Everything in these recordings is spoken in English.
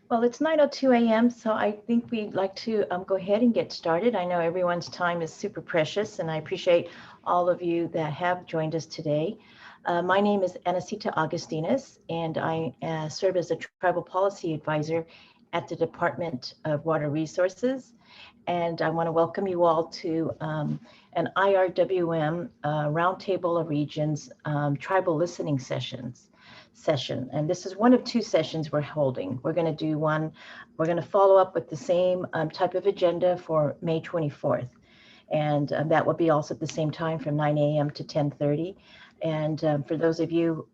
Well, it's 9:02 a.m., so I think we'd like to go ahead and get started. I know everyone's time is super precious, and I appreciate all of you that have joined us today. My name is Anacita Augustinus, and I serve as a tribal policy advisor at the Department of Water Resources. And I want to welcome you all to an IRWM Roundtable of Regions Tribal Listening session. And this is one of two sessions we're holding. We're going to do one, we're going to follow up with the same type of agenda for May 24th. And that will be also at the same time from 9 a.m. to 10:30. And for those of you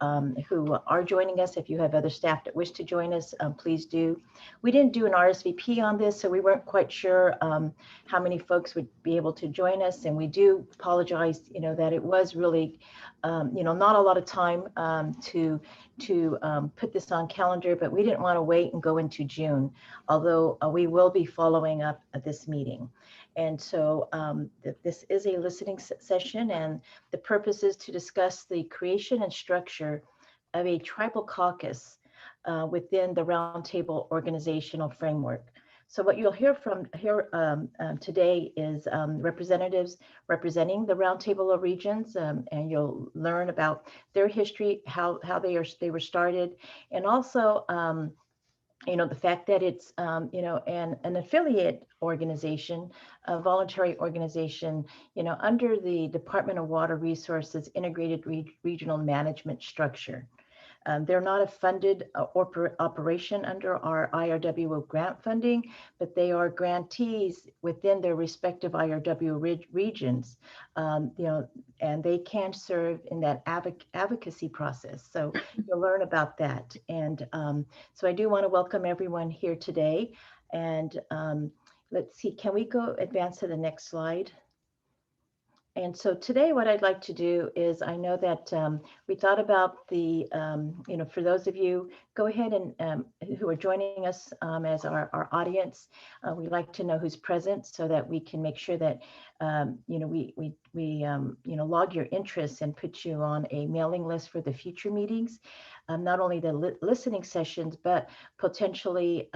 who are joining us, if you have other staff that wish to join us, please do. We didn't do an RSVP on this, so we weren't quite sure how many folks would be able to join us. And we do apologize, that it was really, not a lot of time to put this on calendar, but we didn't want to wait and go into June, although we will be following up at this meeting. And so this is a listening session, and the purpose is to discuss the creation and structure of a tribal caucus within the Roundtable organizational framework. So what you'll hear from here today is representatives representing the Roundtable of Regions, and you'll learn about their history, how they were started, and also the fact that it's, an affiliate organization, a voluntary organization, under the Department of Water Resources Integrated Regional Management Structure. They're not a funded operation under our IRWO grant funding, but they are grantees within their respective IRW regions, and they can serve in that advocacy process. So you'll learn about that. And so I do want to welcome everyone here today. And let's see, can we advance to the next slide? And so today what I'd like to do is, I know that we thought about the, for those of you, go ahead and who are joining us as our audience, we'd like to know who's present so that we can make sure that, we log your interests and put you on a mailing list for the future meetings. Not only the listening sessions, but potentially,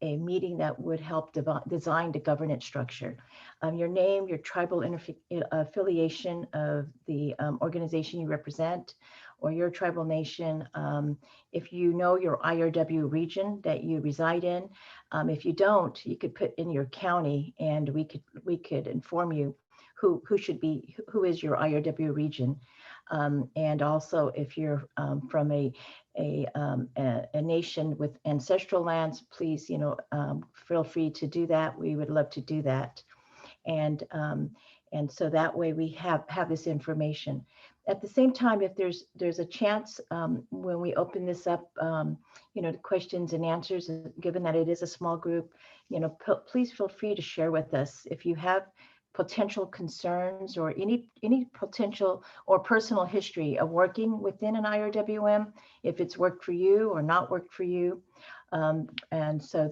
a meeting that would help design the governance structure. Your name, your tribal affiliation of the organization you represent, or your tribal nation. If you know your IRW region that you reside in, if you don't, you could put in your county, and we could inform you who is your IRW region. And also, if you're from a nation with ancestral lands, please, feel free to do that. We would love to do that. And so that way we have this information. At the same time, if there's a chance when we open this up, to questions and answers, given that it is a small group, please feel free to share with us if you have potential concerns or any potential or personal history of working within an IRWM, if it's worked for you or not worked for you. And so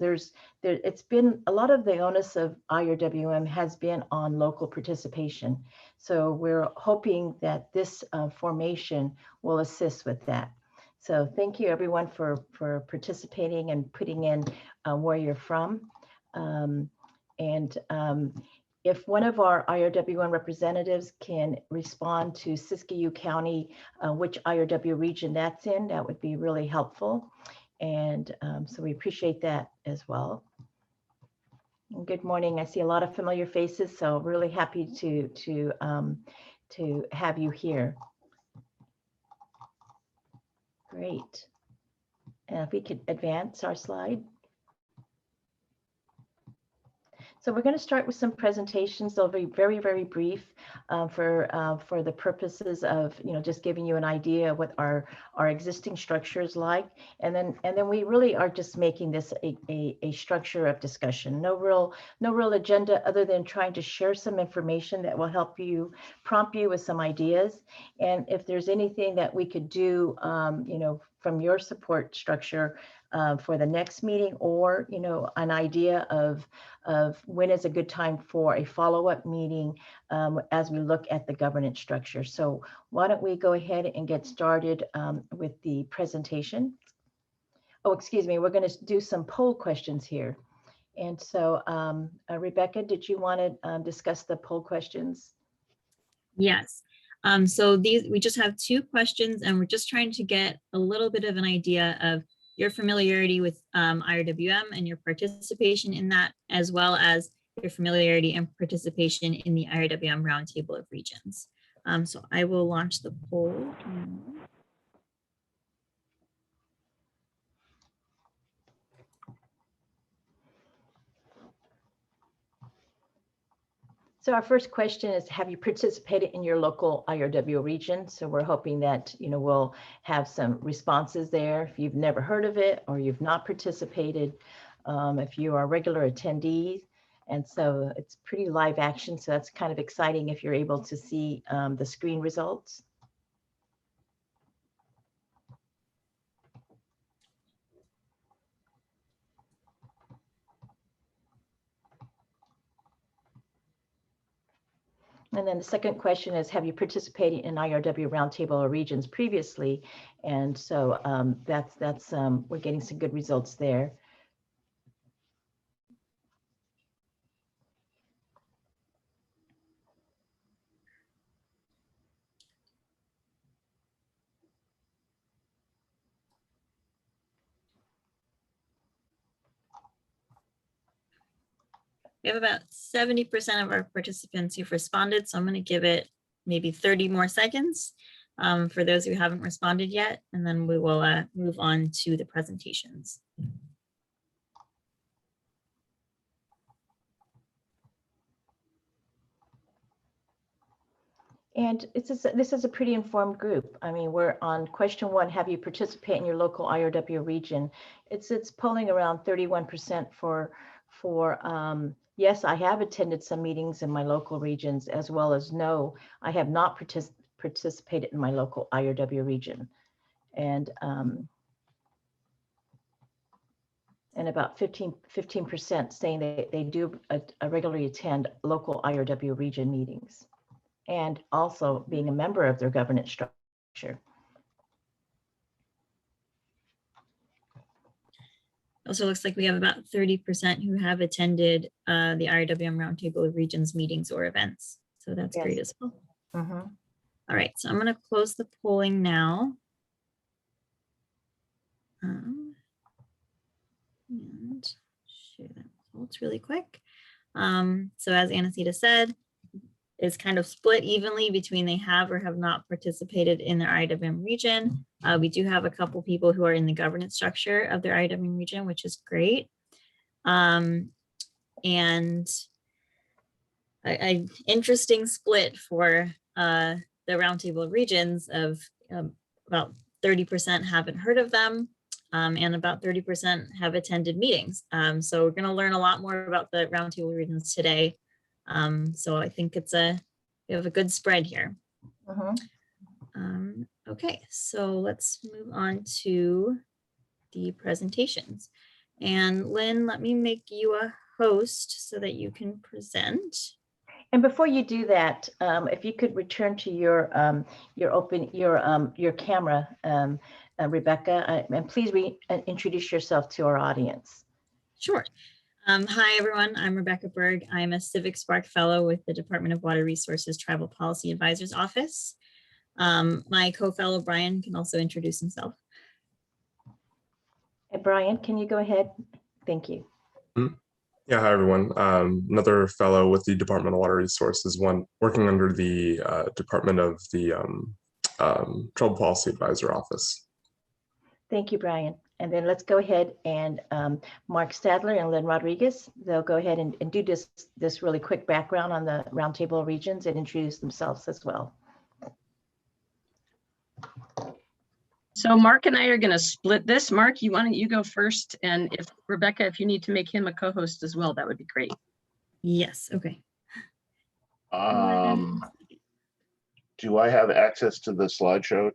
it's been a lot of the onus of IRWM has been on local participation. So we're hoping that this formation will assist with that. So thank you everyone for participating and putting in where you're from. If one of our IRWM representatives can respond to Siskiyou County, which IRW region that's in, that would be really helpful. And so we appreciate that as well. And good morning. I see a lot of familiar faces, so really happy to have you here. Great. And if we could advance our slide. So we're going to start with some presentations. They'll be very, very brief for the purposes of, just giving you an idea of what our existing structure is like. And then we really are just making this a structure of discussion. No real agenda other than trying to share some information that will help you, prompt you with some ideas. And if there's anything that we could do, from your support structure for the next meeting, or an idea of when is a good time for a follow-up meeting as we look at the governance structure. So why don't we go ahead and get started with the presentation. oh, excuse me, we're going to do some poll questions here. And so, Rebecca, did you want to discuss the poll questions? Yes. So we just have 2 questions, and we're just trying to get a little bit of an idea of your familiarity with RWM and your participation in that, as well as your familiarity and participation in the RWM Roundtable of Regions. So I will launch the poll now. So our first question is, have you participated in your local IRW region? So we're hoping that, we'll have some responses there. If you've never heard of it or you've not participated, if you are regular attendees. And so it's pretty live action. So that's kind of exciting if you're able to see the screen results. And then the second question is, have you participated in IRW Roundtable or Regions previously? And so we're getting some good results there. We have about 70% of our participants who've responded, so I'm going to give it maybe 30 more seconds for those who haven't responded yet, and then we will move on to the presentations. And this is a pretty informed group. I mean, we're on question 1, have you participated in your local IRW region? It's polling around 31% for yes, I have attended some meetings in my local regions, as well as no, I have not participated in my local IRW region. And about 15% saying that they do regularly attend local IRW region meetings, and also being a member of their governance structure. Also looks like we have about 30% who have attended the RWM Roundtable of Regions meetings or events. So that's Yes. great as well. Mm-hmm. All right, so I'm going to close the polling now. And share the results really quick. So as Anacita said, is kind of split evenly between they have or have not participated in their IWM region. We do have a couple people who are in the governance structure of their IWM region, which is great. And an interesting split for the Roundtable of Regions of about 30% haven't heard of them, and about 30% have attended meetings. So we're going to learn a lot more about the Roundtable of Regions today. So I think we have a good spread here. Mm-hmm. Okay, so let's move on to the presentations. And Lynn, let me make you a host so that you can present. And before you do that, if you could return to your camera, Rebecca, and please introduce yourself to our audience. Sure. Hi, everyone. I'm Rebecca Berg. I'm a Civic Spark Fellow with the Department of Water Resources Tribal Policy Advisor's Office. My co-fellow, Brian, can also introduce himself. And Brian, can you go ahead? Thank you. Yeah, hi, everyone. Another fellow with the Department of Water Resources, working under the Department of the Tribal Policy Advisor Office. Thank you, Brian. And then let's go ahead and Mark Stadler and Lynn Rodriguez, they'll go ahead and do this really quick background on the Roundtable regions and introduce themselves as well. So Mark and I are going to split this. Mark, why don't you go first? And if Rebecca, if you need to make him a co-host as well, that would be great. Yes, okay. Do I have access to the slideshow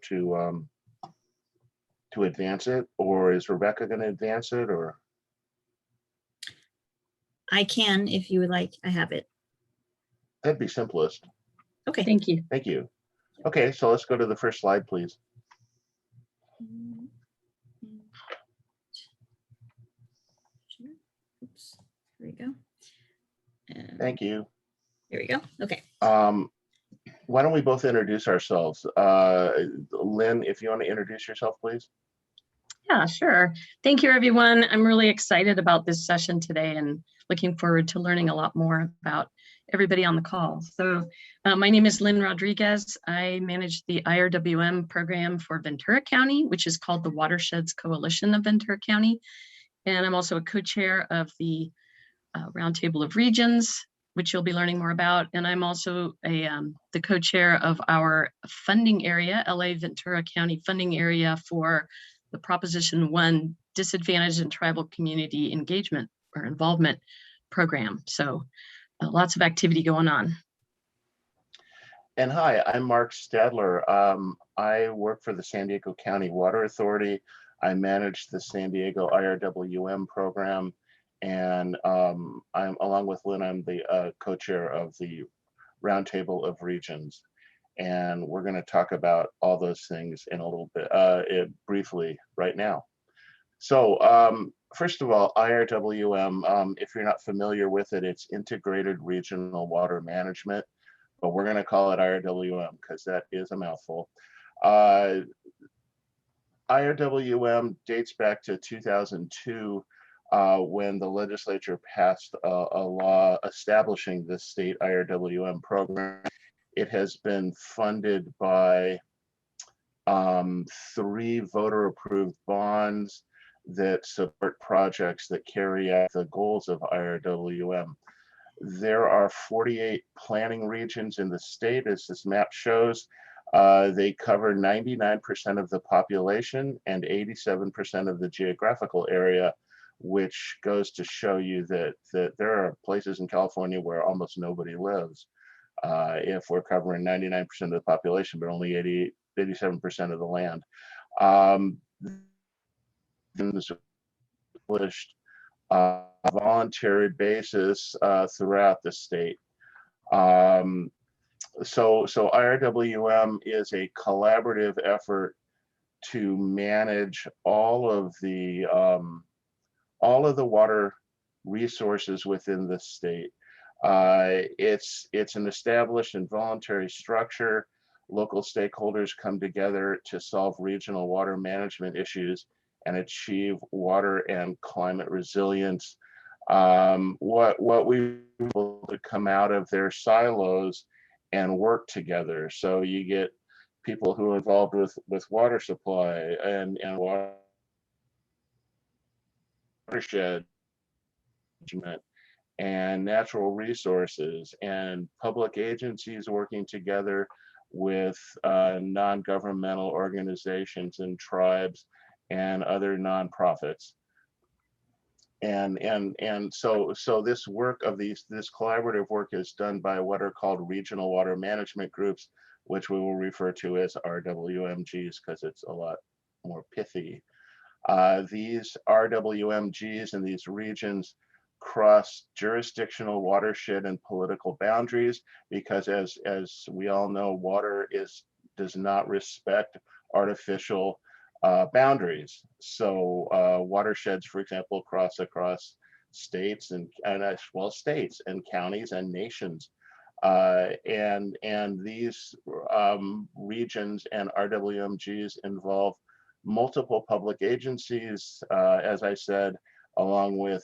to advance it, or is Rebecca going to advance it, or? I can, if you would like. I have it. That'd be simplest. Okay. Thank you. Thank you. Okay, so let's go to the first slide, please. Here we go. And Thank you. here we go. Okay. Why don't we both introduce ourselves? Lynn, if you want to introduce yourself, please. Yeah, sure. Thank you, everyone. I'm really excited about this session today and looking forward to learning a lot more about everybody on the call. So my name is Lynn Rodriguez. I manage the IRWM program for Ventura County, which is called the Watersheds Coalition of Ventura County. And I'm also a co-chair of the Roundtable of Regions, which you'll be learning more about. And I'm also the co-chair of our funding area, LA Ventura County funding area for the Proposition 1 Disadvantaged and Tribal Community Engagement or Involvement Program. So lots of activity going on. And hi, I'm Mark Stadler. I work for the San Diego County Water Authority. I manage the San Diego IRWM program. And I'm, along with Lynn, I'm the co-chair of the Roundtable of Regions. And we're going to talk about all those things in a little bit, briefly right now. So first of all, IRWM, if you're not familiar with it, it's Integrated Regional Water Management, but we're going to call it IRWM because that is a mouthful. IRWM dates back to 2002 when the legislature passed a law establishing the state IRWM program. It has been funded by 3 voter-approved bonds that support projects that carry out the goals of IRWM. There are 48 planning regions in the state, as this map shows. They cover 99% of the population and 87% of the geographical area, which goes to show you that there are places in California where almost nobody lives. If we're covering 99% of the population, but only 87% of the land. Established a voluntary basis throughout the state. So IRWM is a collaborative effort to manage all of the water resources within the state. It's an established and voluntary structure. Local stakeholders come together to solve regional water management issues and achieve water and climate resilience. What we will come out of their silos and work together. So you get people who are involved with water supply and watershed management and natural resources, and public agencies working together with non-governmental organizations and tribes and other nonprofits. And so this work of this collaborative work is done by what are called regional water management groups, which we will refer to as RWMGs because it's a lot more pithy. These RWMGs and these regions cross jurisdictional, watershed, and political boundaries because, as we all know, water does not respect artificial boundaries. So watersheds, for example, cross across states and states and counties and nations. And these regions and RWMGs involve multiple public agencies, as I said, along with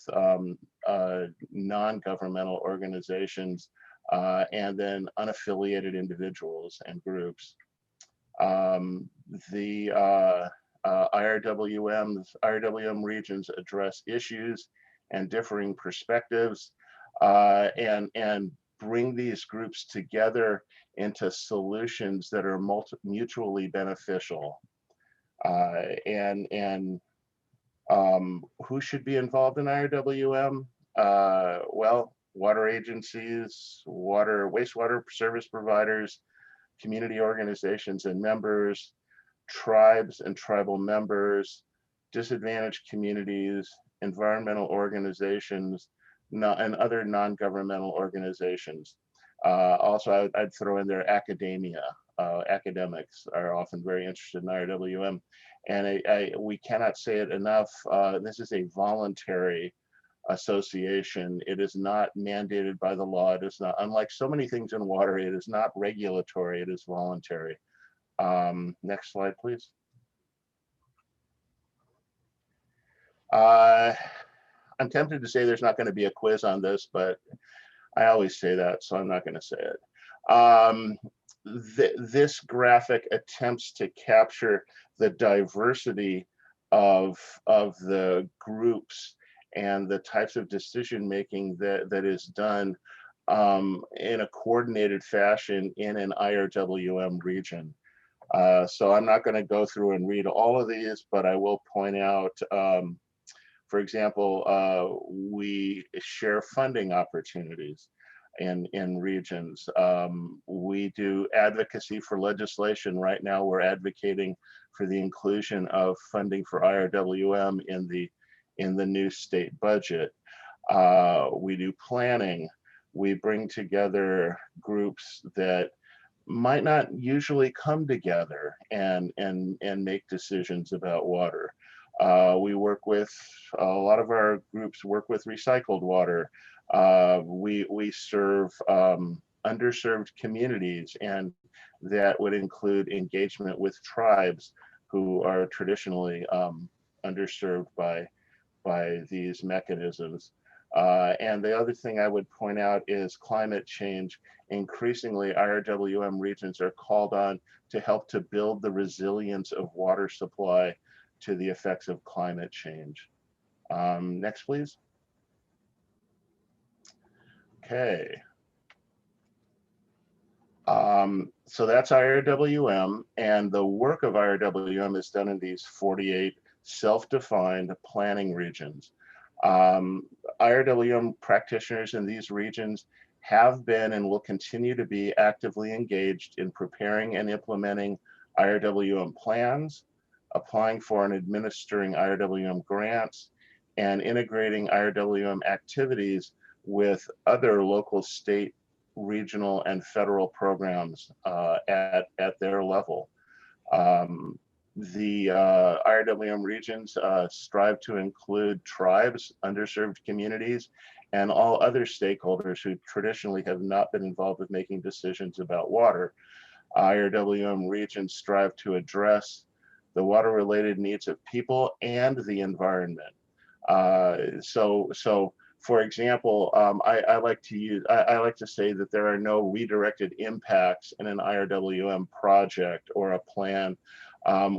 non-governmental organizations, and then unaffiliated individuals and groups. The IRWM regions address issues and differing perspectives, and bring these groups together into solutions that are mutually beneficial. Who should be involved in IRWM? Well, water agencies, wastewater service providers, community organizations and members, tribes and tribal members, disadvantaged communities, environmental organizations, and other non-governmental organizations. Also, I'd throw in there academia. Academics are often very interested in IRWM. And we cannot say it enough, this is a voluntary association. It is not mandated by the law. It is not, unlike so many things in water, it is not regulatory, it is voluntary. Next slide, please. I'm tempted to say there's not going to be a quiz on this, but I always say that, so I'm not going to say it. This graphic attempts to capture the diversity of the groups and the types of decision making that is done in a coordinated fashion in an IRWM region. So I'm not going to go through and read all of these, but I will point out, for example, we share funding opportunities in regions. We do advocacy for legislation. Right now, we're advocating for the inclusion of funding for IRWM in the new state budget. We do planning. We bring together groups that might not usually come together and make decisions about water. We work with, a lot of our groups work with recycled water. We serve underserved communities, and that would include engagement with tribes who are traditionally underserved by these mechanisms. And the other thing I would point out is climate change. Increasingly, IRWM regions are called on to help to build the resilience of water supply to the effects of climate change. Next, please. Okay. So that's IRWM, and the work of IRWM is done in these 48 self-defined planning regions. IRWM practitioners in these regions have been and will continue to be actively engaged in preparing and implementing IRWM plans, applying for and administering IRWM grants, and integrating IRWM activities with other local, state, regional, and federal programs at their level. The IRWM regions strive to include tribes, underserved communities, and all other stakeholders who traditionally have not been involved with making decisions about water. IRWM regions strive to address the water-related needs of people and the environment. So for example, I like to say that there are no redirected impacts in an IRWM project or a plan.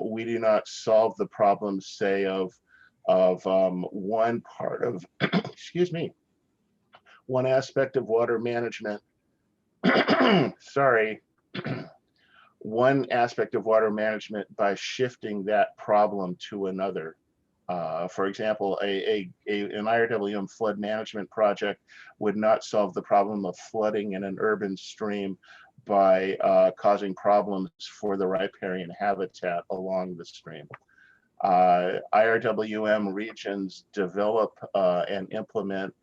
We do not solve the problems, say, of one part of, excuse me, one aspect of water management. Sorry. One aspect of water management by shifting that problem to another. For example, an IRWM flood management project would not solve the problem of flooding in an urban stream by causing problems for the riparian habitat along the stream. IRWM regions develop and implement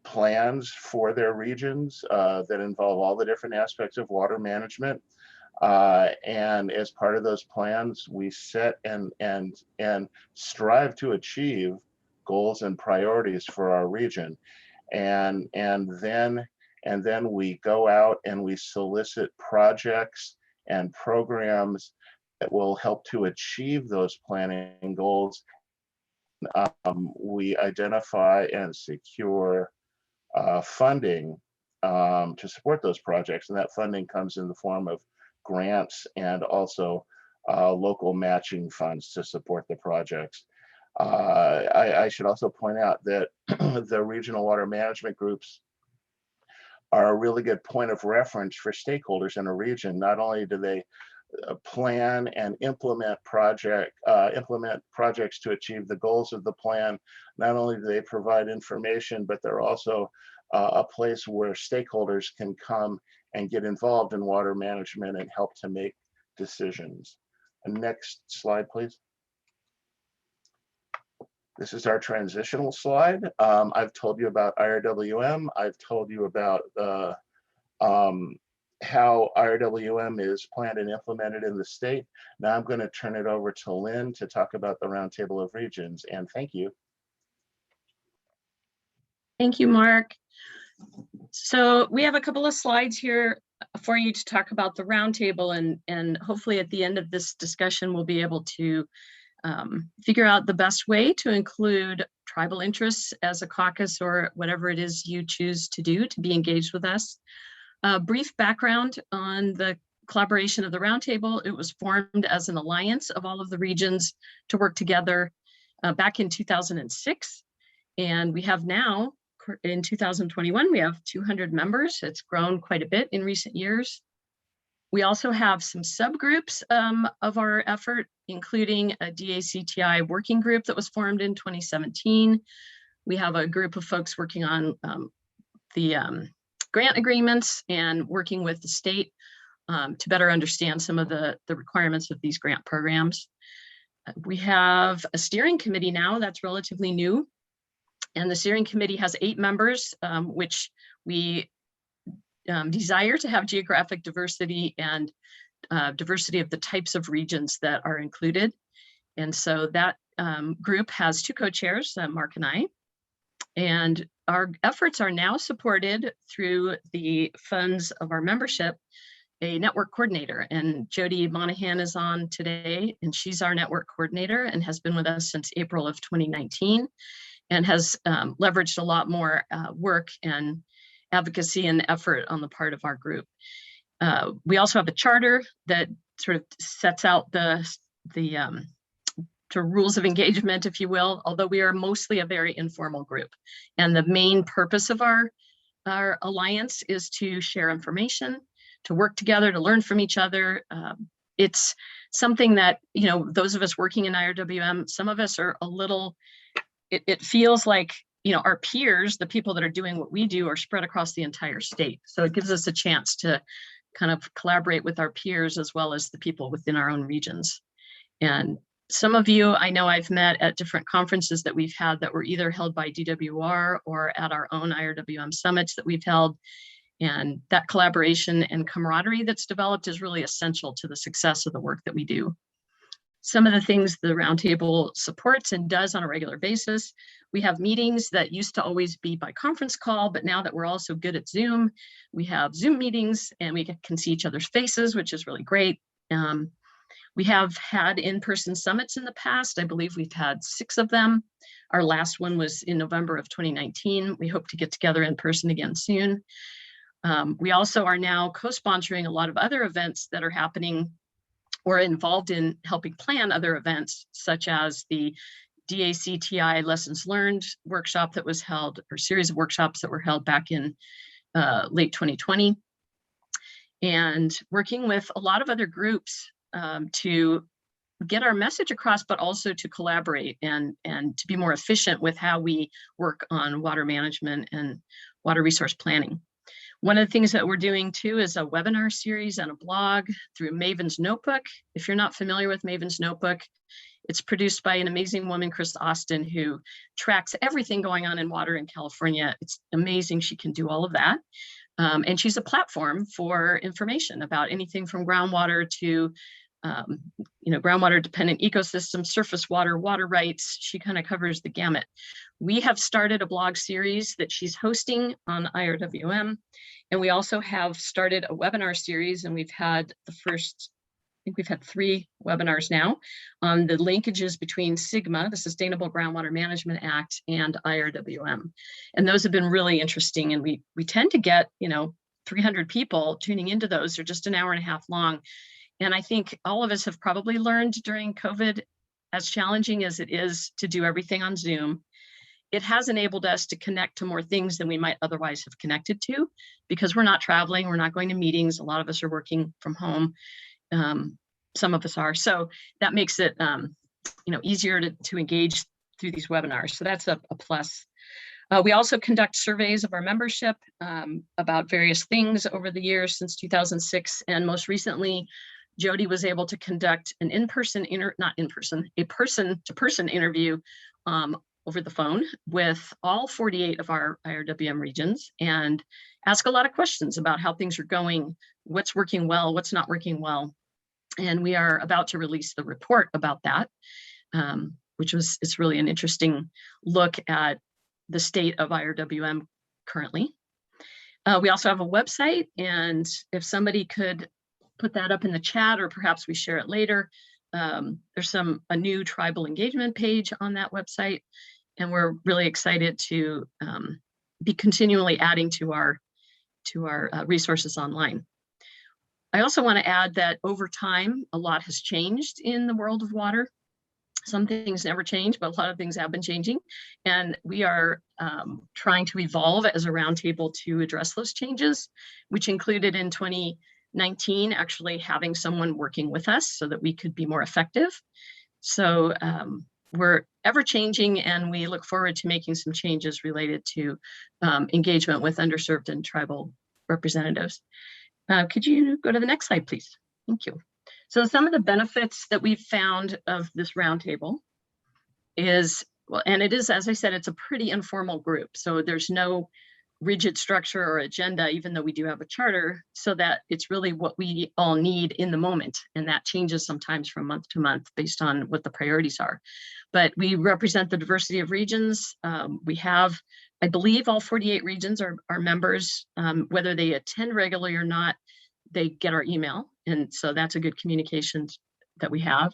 plans for their regions that involve all the different aspects of water management. And as part of those plans, we set and strive to achieve goals and priorities for our region. And then we go out and we solicit projects and programs that will help to achieve those planning goals. We identify and secure funding to support those projects, and that funding comes in the form of grants and also local matching funds to support the projects. I should also point out that the regional water management groups are a really good point of reference for stakeholders in a region. Not only do they plan and implement projects to achieve the goals of the plan, not only do they provide information, but they're also a place where stakeholders can come and get involved in water management and help to make decisions. And next slide, please. This is our transitional slide. I've told you about IRWM. I've told you about how IRWM is planned and implemented in the state. Now I'm going to turn it over to Lynn to talk about the Roundtable of Regions, and thank you. Thank you, Mark. So we have a couple of slides here for you to talk about the roundtable, and hopefully at the end of this discussion, we'll be able to figure out the best way to include tribal interests as a caucus or whatever it is you choose to do to be engaged with us. A brief background on the collaboration of the roundtable. It was formed as an alliance of all of the regions to work together back in 2006. And we have now, in 2021, we have 200 members. It's grown quite a bit in recent years. We also have some subgroups of our effort, including a DACTI working group that was formed in 2017. We have a group of folks working on the grant agreements and working with the state to better understand some of the requirements of these grant programs. We have a steering committee now that's relatively new. And the steering committee has 8 members, which we desire to have geographic diversity and diversity of the types of regions that are included. And so that group has 2 co-chairs, Mark and I. And our efforts are now supported through the funds of our membership, a network coordinator. And Jody Monahan is on today, and she's our network coordinator and has been with us since April of 2019. And has leveraged a lot more work and advocacy and effort on the part of our group. We also have a charter that sort of sets out the rules of engagement, if you will, although we are mostly a very informal group. And the main purpose of our alliance is to share information, to work together, to learn from each other. It's something that, you know, those of us working in IRWM, some of us are a little, it feels like, you know, our peers, the people that are doing what we do, are spread across the entire state. So it gives us a chance to kind of collaborate with our peers as well as the people within our own regions. And some of you, I know I've met at different conferences that we've had that were either held by DWR or at our own IRWM summits that we've held. And that collaboration and camaraderie that's developed is really essential to the success of the work that we do. Some of the things the roundtable supports and does on a regular basis. We have meetings that used to always be by conference call, but now that we're also good at Zoom, we have Zoom meetings and we can see each other's faces, which is really great. We have had in-person summits in the past. I believe we've had 6 of them. Our last one was in November of 2019. We hope to get together in person again soon. We also are now co-sponsoring a lot of other events that are happening or involved in helping plan other events, such as the DACTI Lessons Learned workshop that was held, or series of workshops that were held back in late 2020. And working with a lot of other groups to get our message across, but also to collaborate and to be more efficient with how we work on water management and water resource planning. One of the things that we're doing too is a webinar series and a blog through Maven's Notebook. If you're not familiar with Maven's Notebook, it's produced by an amazing woman, Chris Austin, who tracks everything going on in water in California. It's amazing she can do all of that. And she's a platform for information about anything from groundwater to groundwater dependent ecosystems, surface water, water rights. She kind of covers the gamut. We have started a blog series that she's hosting on IRWM. And we also have started a webinar series, and we've had the first, I think we've had 3 webinars now on the linkages between SGMA, the Sustainable Groundwater Management Act, and IRWM. And those have been really interesting. And we tend to get, 300 people tuning into those. They're just an hour and a half long. And I think all of us have probably learned during COVID, as challenging as it is to do everything on Zoom, it has enabled us to connect to more things than we might otherwise have connected to, because we're not traveling, we're not going to meetings. A lot of us are working from home. Some of us are. So that makes it easier to engage through these webinars. So that's a plus. We also conduct surveys of our membership about various things over the years since 2006. And most recently, Jody was able to conduct an a person-to-person interview over the phone with all 48 of our IRWM regions and ask a lot of questions about how things are going, what's working well, what's not working well. And we are about to release the report about that, it's really an interesting look at the state of IRWM currently. We also have a website, and if somebody could put that up in the chat, or perhaps we share it later, there's a new tribal engagement page on that website, and we're really excited to be continually adding to our resources online. I also want to add that over time, a lot has changed in the world of water. Some things never change, but a lot of things have been changing. And we are trying to evolve as a roundtable to address those changes, which included in 2019 actually having someone working with us so that we could be more effective. So we're ever changing, and we look forward to making some changes related to engagement with underserved and tribal representatives. Could you go to the next slide, please? Thank you. So some of the benefits that we've found of this roundtable is, well, and it is, as I said, it's a pretty informal group. So there's no rigid structure or agenda, even though we do have a charter, so that it's really what we all need in the moment. And that changes sometimes from month to month based on what the priorities are. But we represent the diversity of regions. We have, I believe, all 48 regions are members. Whether they attend regularly or not, they get our email. And so that's a good communication that we have.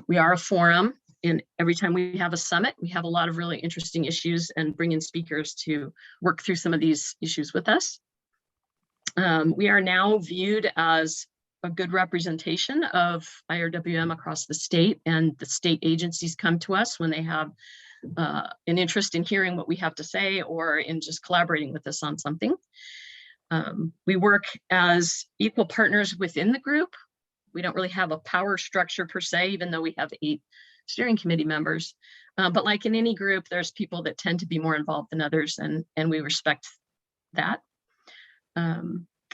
We are a forum, and every time we have a summit, we have a lot of really interesting issues and bring in speakers to work through some of these issues with us. We are now viewed as a good representation of IRWM across the state, and the state agencies come to us when they have an interest in hearing what we have to say or in just collaborating with us on something. We work as equal partners within the group. We don't really have a power structure per se, even though we have 8 steering committee members. But like in any group, there's people that tend to be more involved than others, and we respect that.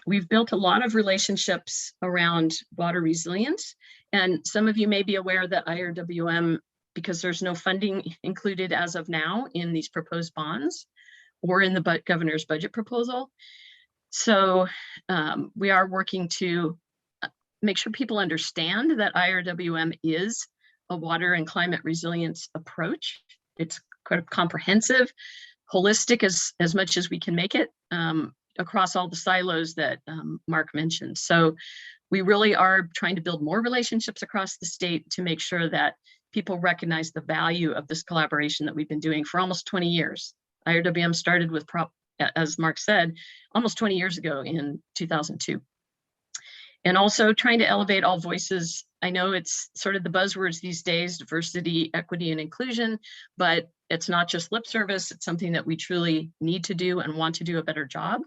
We've built a lot of relationships around water resilience. And some of you may be aware that IRWM, because there's no funding included as of now in these proposed bonds or in the governor's budget proposal. So we are working to make sure people understand that IRWM is a water and climate resilience approach. It's quite comprehensive, holistic as much as we can make it across all the silos that Mark mentioned. So we really are trying to build more relationships across the state to make sure that people recognize the value of this collaboration that we've been doing for almost 20 years. IRWM started with, as Mark said, almost 20 years ago in 2002. And also trying to elevate all voices. I know it's sort of the buzzwords these days, diversity, equity, and inclusion, but it's not just lip service. It's something that we truly need to do and want to do a better job.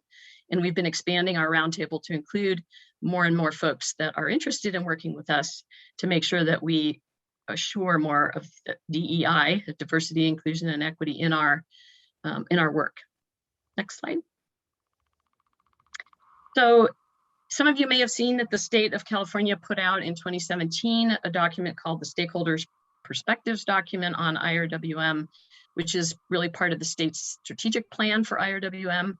And we've been expanding our roundtable to include more and more folks that are interested in working with us to make sure that we assure more of DEI, diversity, inclusion, and equity in our work. Next slide. So some of you may have seen that the state of California put out in 2017 a document called the Stakeholders Perspectives document on IRWM, which is really part of the state's strategic plan for IRWM.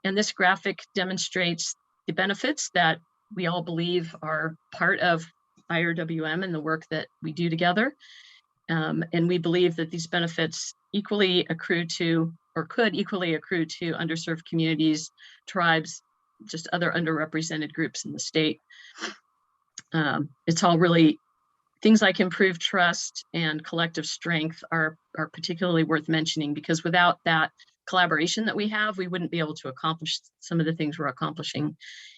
And this graphic demonstrates the benefits that we all believe are part of IRWM and the work that we do together. And we believe that these benefits equally accrue to, or could equally accrue to, underserved communities, tribes, just other underrepresented groups in the state. It's all really things like improved trust and collective strength are particularly worth mentioning, because without that collaboration that we have, we wouldn't be able to accomplish some of the things we're accomplishing.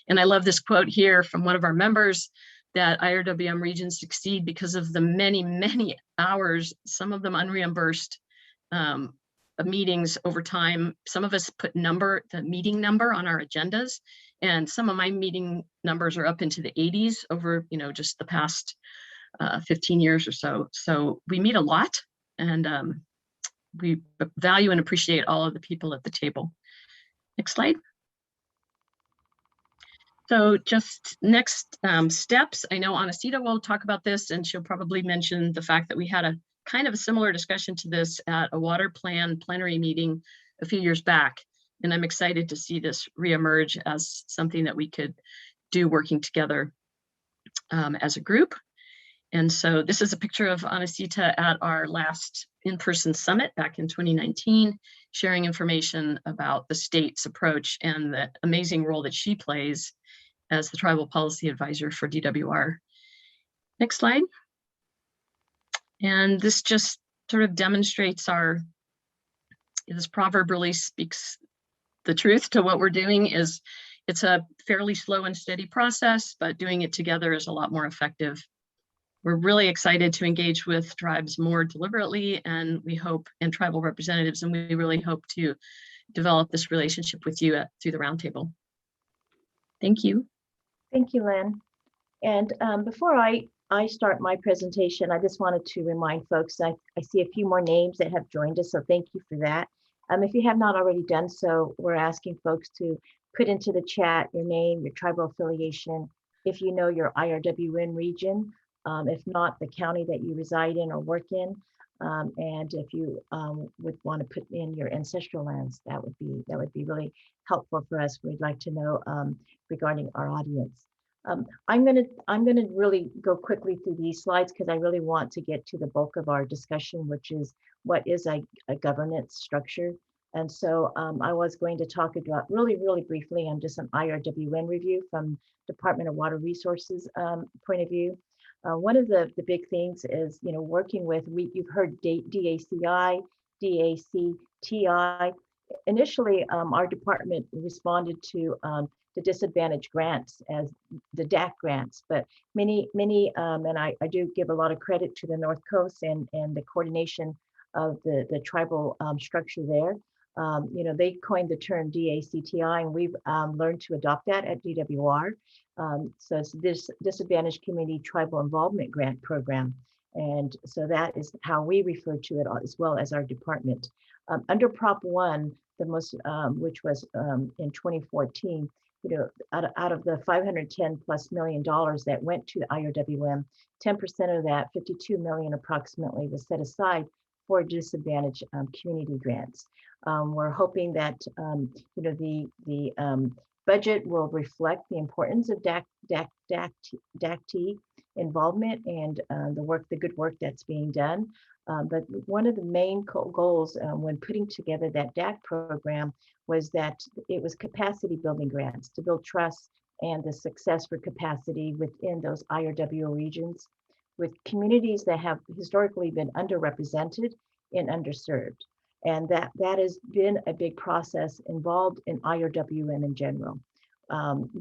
And I love this quote here from one of our members, that IRWM regions succeed because of the many, many hours, some of them unreimbursed, of meetings over time. Some of us put the meeting number on our agendas, and some of my meeting numbers are up into the 80s over, just the past 15 years or so. So we meet a lot, and we value and appreciate all of the people at the table. Next slide. So just next steps, I know Anacita will talk about this, and she'll probably mention the fact that we had a kind of a similar discussion to this at a water plan plenary meeting a few years back. And I'm excited to see this reemerge as something that we could do working together as a group. And so this is a picture of Anacita at our last in-person summit back in 2019, sharing information about the state's approach and the amazing role that she plays as the Tribal Policy Advisor for DWR. Next slide. And this just sort of demonstrates this proverb really speaks the truth to what we're doing. Is it's a fairly slow and steady process, but doing it together is a lot more effective. We're really excited to engage with tribes more deliberately, and we hope, and tribal representatives, and we really hope to develop this relationship with you through the roundtable. Thank you. Thank you, Lynn. And before I start my presentation, I just wanted to remind folks, I see a few more names that have joined us, so thank you for that. If you have not already done so, we're asking folks to put into the chat your name, your tribal affiliation, if you know your IRWN region, if not, the county that you reside in or work in, and if you would want to put in your ancestral lands, that would be really helpful for us. We'd like to know regarding our audience. I'm gonna really go quickly through these slides because I really want to get to the bulk of our discussion, which is what is a governance structure. And so I was going to talk about really briefly on just an IRWN review from Department of Water Resources point of view. One of the big things is, working with, you've heard DACI, DACTI. Initially, our department responded to the disadvantaged grants as the DAC grants, but many, and I do give a lot of credit to the North Coast and the coordination of the tribal structure there. They coined the term DACTI, and we've learned to adopt that at DWR. So it's this Disadvantaged Community Tribal Involvement Grant Program. And so that is how we refer to it, as well as our department. Under Prop 1, the most, which was in 2014, out of the $510+ million that went to the IRWM, 10% of that, 52 million approximately, was set aside for disadvantaged community grants. We're hoping that the budget will reflect the importance of DACT involvement and the good work that's being done. But one of the main goals when putting together that DAC program was that it was capacity building grants to build trust and the success for capacity within those IRWO regions with communities that have historically been underrepresented and underserved. And that has been a big process involved in IRWM in general.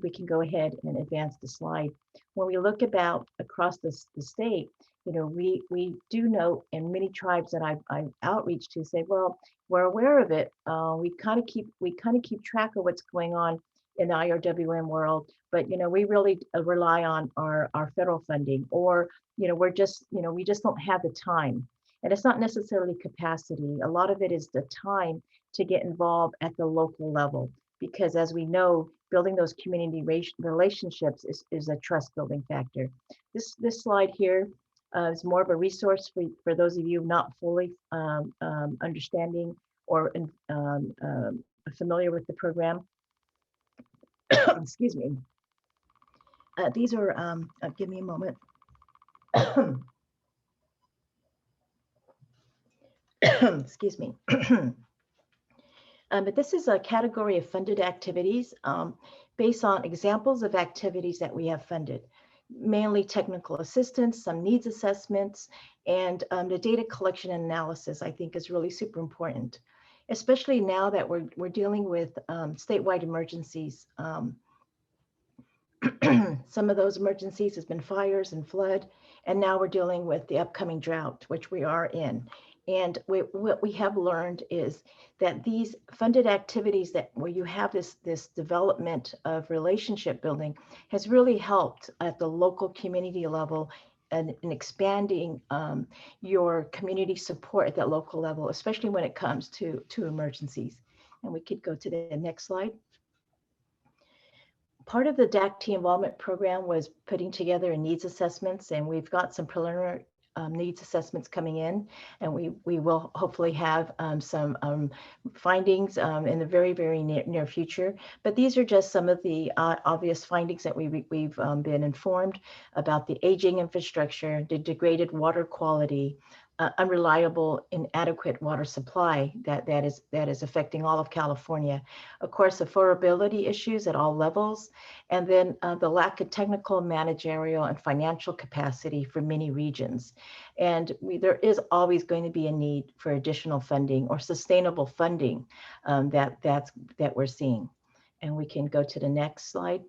We can go ahead and advance the slide. When we look across the state, we do know, and many tribes that I've outreach to say, well, we're aware of it. We kind of keep track of what's going on in the IRWM world, but we really rely on our federal funding, or we just don't have the time. And it's not necessarily capacity. A lot of it is the time to get involved at the local level, because as we know, building those community relationships is a trust building factor. This slide here is more of a resource for those of you not fully understanding or familiar with the program. Excuse me. These are, give me a moment. Excuse me. But this is a category of funded activities based on examples of activities that we have funded, mainly technical assistance, some needs assessments, and the data collection and analysis, I think, is really super important, especially now that we're dealing with statewide emergencies. Some of those emergencies has been fires and flood, and now we're dealing with the upcoming drought, which we are in. And what we have learned is that these funded activities where you have this development of relationship building has really helped at the local community level and in expanding your community support at that local level, especially when it comes to emergencies. And we could go to the next slide. Part of the DACT involvement program was putting together needs assessments, and we've got some preliminary needs assessments coming in, and we will hopefully have some findings in the very near future. But these are just some of the obvious findings that we've been informed about: the aging infrastructure, the degraded water quality, unreliable, inadequate water supply that is affecting all of California. Of course, affordability issues at all levels, and then the lack of technical, managerial, and financial capacity for many regions. And there is always going to be a need for additional funding or sustainable funding that we're seeing. And we can go to the next slide.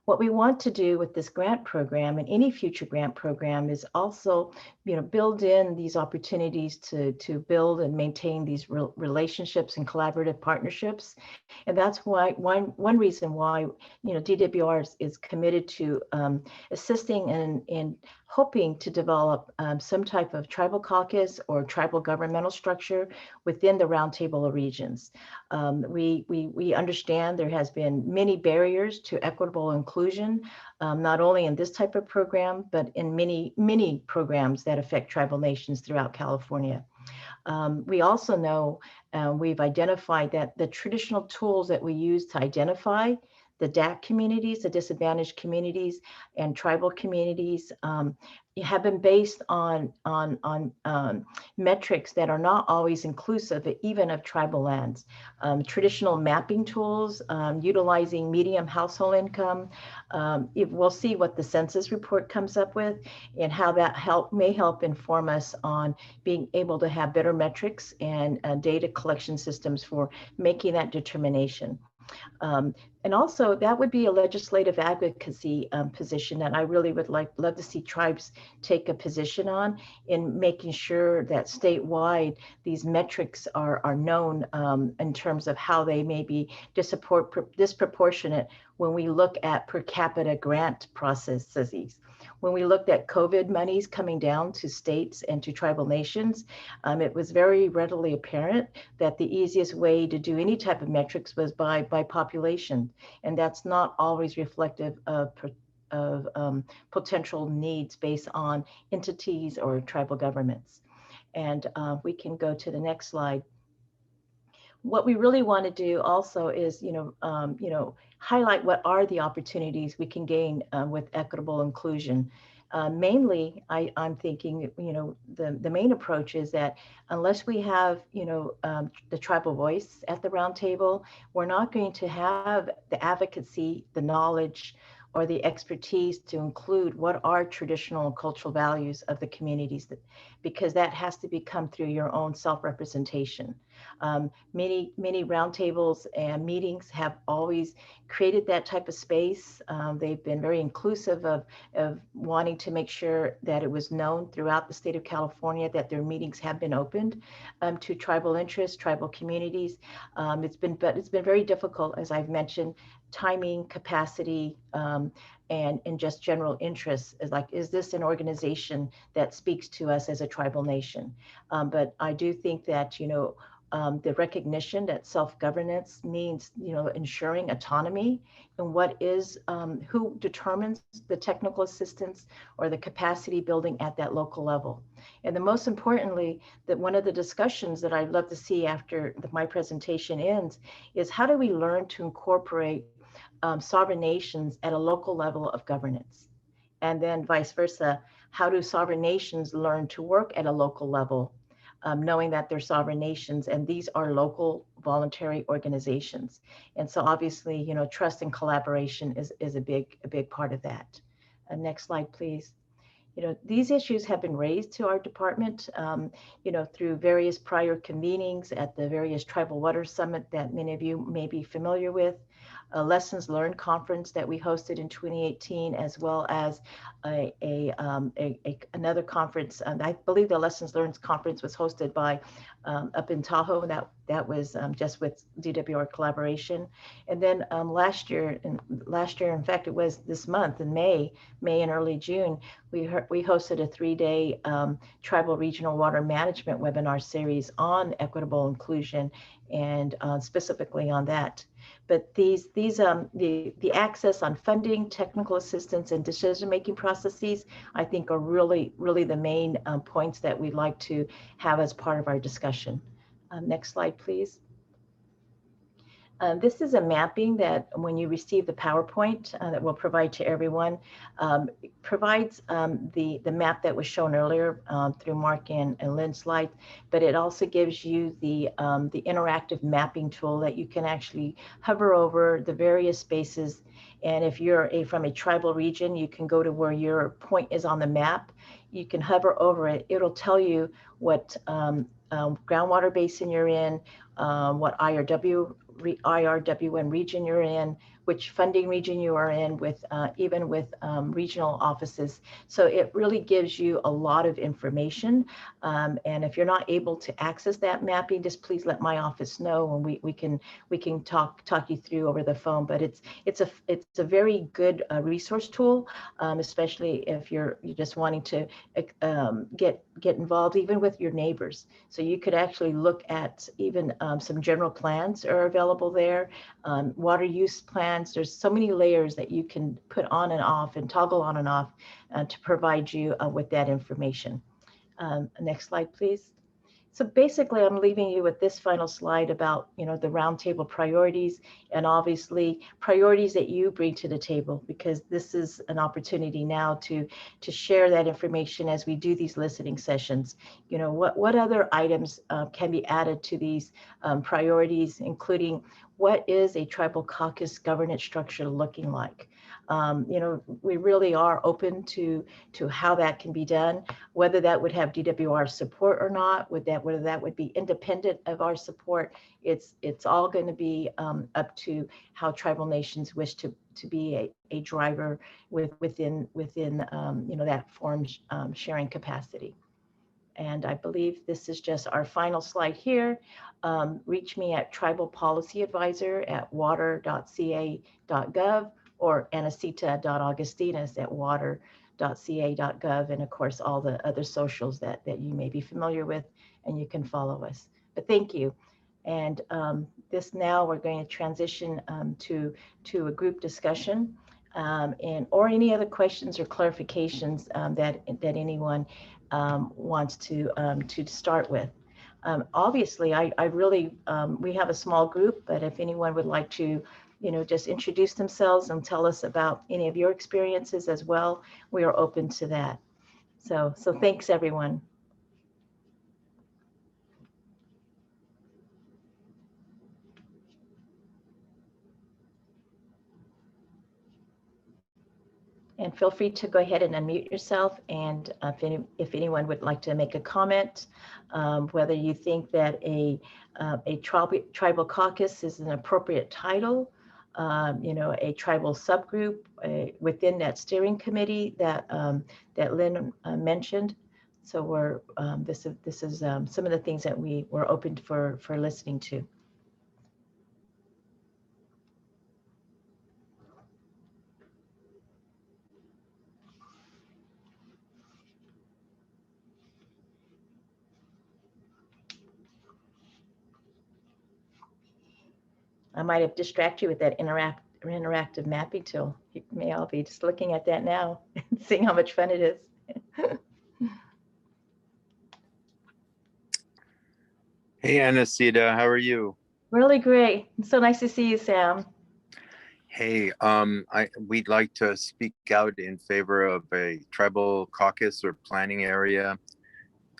What we want to do with this grant program and any future grant program is also, build in these opportunities to build and maintain these relationships and collaborative partnerships. And that's why one reason why, DWR is committed to assisting and hoping to develop some type of tribal caucus or tribal governmental structure within the Roundtable regions. We understand there has been many barriers to equitable inclusion, not only in this type of program, but in many programs that affect tribal nations throughout California. We also know we've identified that the traditional tools that we use to identify the DAC communities, the disadvantaged communities, and tribal communities have been based on metrics that are not always inclusive, even of tribal lands. Traditional mapping tools, utilizing median household income. We'll see what the census report comes up with and how that may help inform us on being able to have better metrics and data collection systems for making that determination. And also that would be a legislative advocacy position that I really would love to see tribes take a position on, in making sure that statewide these metrics are known in terms of how they may be disproportionate when we look at per capita grant processes. When we looked at COVID monies coming down to states and to tribal nations, it was very readily apparent that the easiest way to do any type of metrics was by population. And that's not always reflective of potential needs based on entities or tribal governments. And we can go to the next slide. What we really want to do also is, highlight what are the opportunities we can gain with equitable inclusion. Mainly, I'm thinking, the main approach is that unless we have, the tribal voice at the Roundtable, we're not going to have the advocacy, the knowledge, or the expertise to include what are traditional and cultural values of the communities, because that has to become through your own self-representation. Many roundtables and meetings have always created that type of space. They've been very inclusive of wanting to make sure that it was known throughout the state of California that their meetings have been opened to tribal interests, tribal communities. It's been very difficult, as I've mentioned, timing, capacity, and just general interests, is this an organization that speaks to us as a tribal nation? But I do think that, the recognition that self-governance means, ensuring autonomy and who determines the technical assistance or the capacity building at that local level. And the most importantly, that one of the discussions that I'd love to see after my presentation ends is, how do we learn to incorporate sovereign nations at a local level of governance? And then vice versa, how do sovereign nations learn to work at a local level, knowing that they're sovereign nations and these are local voluntary organizations? And so obviously, trust and collaboration is a big part of that. Next slide, please. These issues have been raised to our department, through various prior convenings at the various Tribal Water Summit that many of you may be familiar with, a Lessons Learned conference that we hosted in 2018, as well as another conference. I believe the Lessons Learned conference was hosted by up in Tahoe, and that was just with DWR collaboration. And then last year, in fact, it was this month in May and early June, we hosted a 3-day tribal regional water management webinar series on equitable inclusion, and specifically on that. But the access on funding, technical assistance, and decision-making processes, I think, are really the main points that we'd like to have as part of our discussion. Next slide, please. This is a mapping that when you receive the PowerPoint that we'll provide to everyone, provides the map that was shown earlier through Mark and Lynn's slide, but it also gives you the interactive mapping tool that you can actually hover over the various spaces. And if you're from a tribal region, you can go to where your point is on the map. You can hover over it. It'll tell you what groundwater basin you're in, what IRWM region you're in, which funding region you are in, with even with regional offices. So it really gives you a lot of information. And if you're not able to access that mapping, just please let my office know, and we can talk you through over the phone. But it's a very good resource tool, especially if you're just wanting to get involved even with your neighbors. So you could actually look at even some general plans are available there, water use plans. There's so many layers that you can put on and off and toggle on and off to provide you with that information. Next slide, please. So basically, I'm leaving you with this final slide about, the roundtable priorities, and obviously priorities that you bring to the table, because this is an opportunity now to share that information as we do these listening sessions. What other items can be added to these priorities, including what is a tribal caucus governance structure looking like? We really are open to how that can be done, whether that would have DWR support or not, whether that would be independent of our support. It's all going to be up to how tribal nations wish to be a driver within that forum sharing capacity. And I believe this is just our final slide here. Reach me at tribalpolicyadvisor@water.ca.gov or anacita.augustinus@water.ca.gov, and of course all the other socials that you may be familiar with, and you can follow us. But thank you. And this now we're going to transition to a group discussion, or any other questions or clarifications that anyone wants to start with. Obviously, I really, we have a small group, but if anyone would like to, just introduce themselves and tell us about any of your experiences as well, we are open to that. So thanks, everyone. And feel free to go ahead and unmute yourself. And if anyone would like to make a comment, whether you think that a tribal caucus is an appropriate title, a tribal subgroup within that steering committee that Lynn mentioned. So this is some of the things that we're open for listening to. I might have distracted you with that interactive mapping tool. You may all be just looking at that now and seeing how much fun it is. Hey, Anacita, how are you? Really great. It's so nice to see you, Sam. Hey, we'd like to speak out in favor of a tribal caucus or planning area.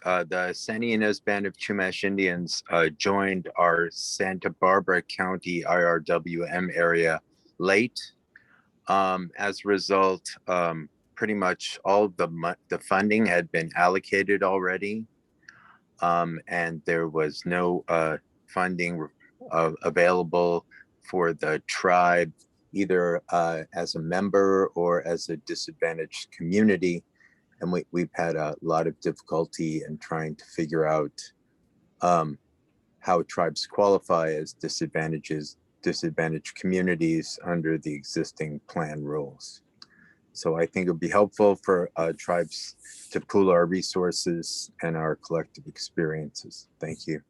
The San Ynez Band of Chumash Indians joined our Santa Barbara County IRWM area late. As a result, pretty much all the funding had been allocated already, and there was no funding available for the tribe, either as a member or as a disadvantaged community. And we've had a lot of difficulty in trying to figure out how tribes qualify as disadvantaged communities under the existing plan rules. So I think it would be helpful for tribes to pool our resources and our collective experiences. Thank you.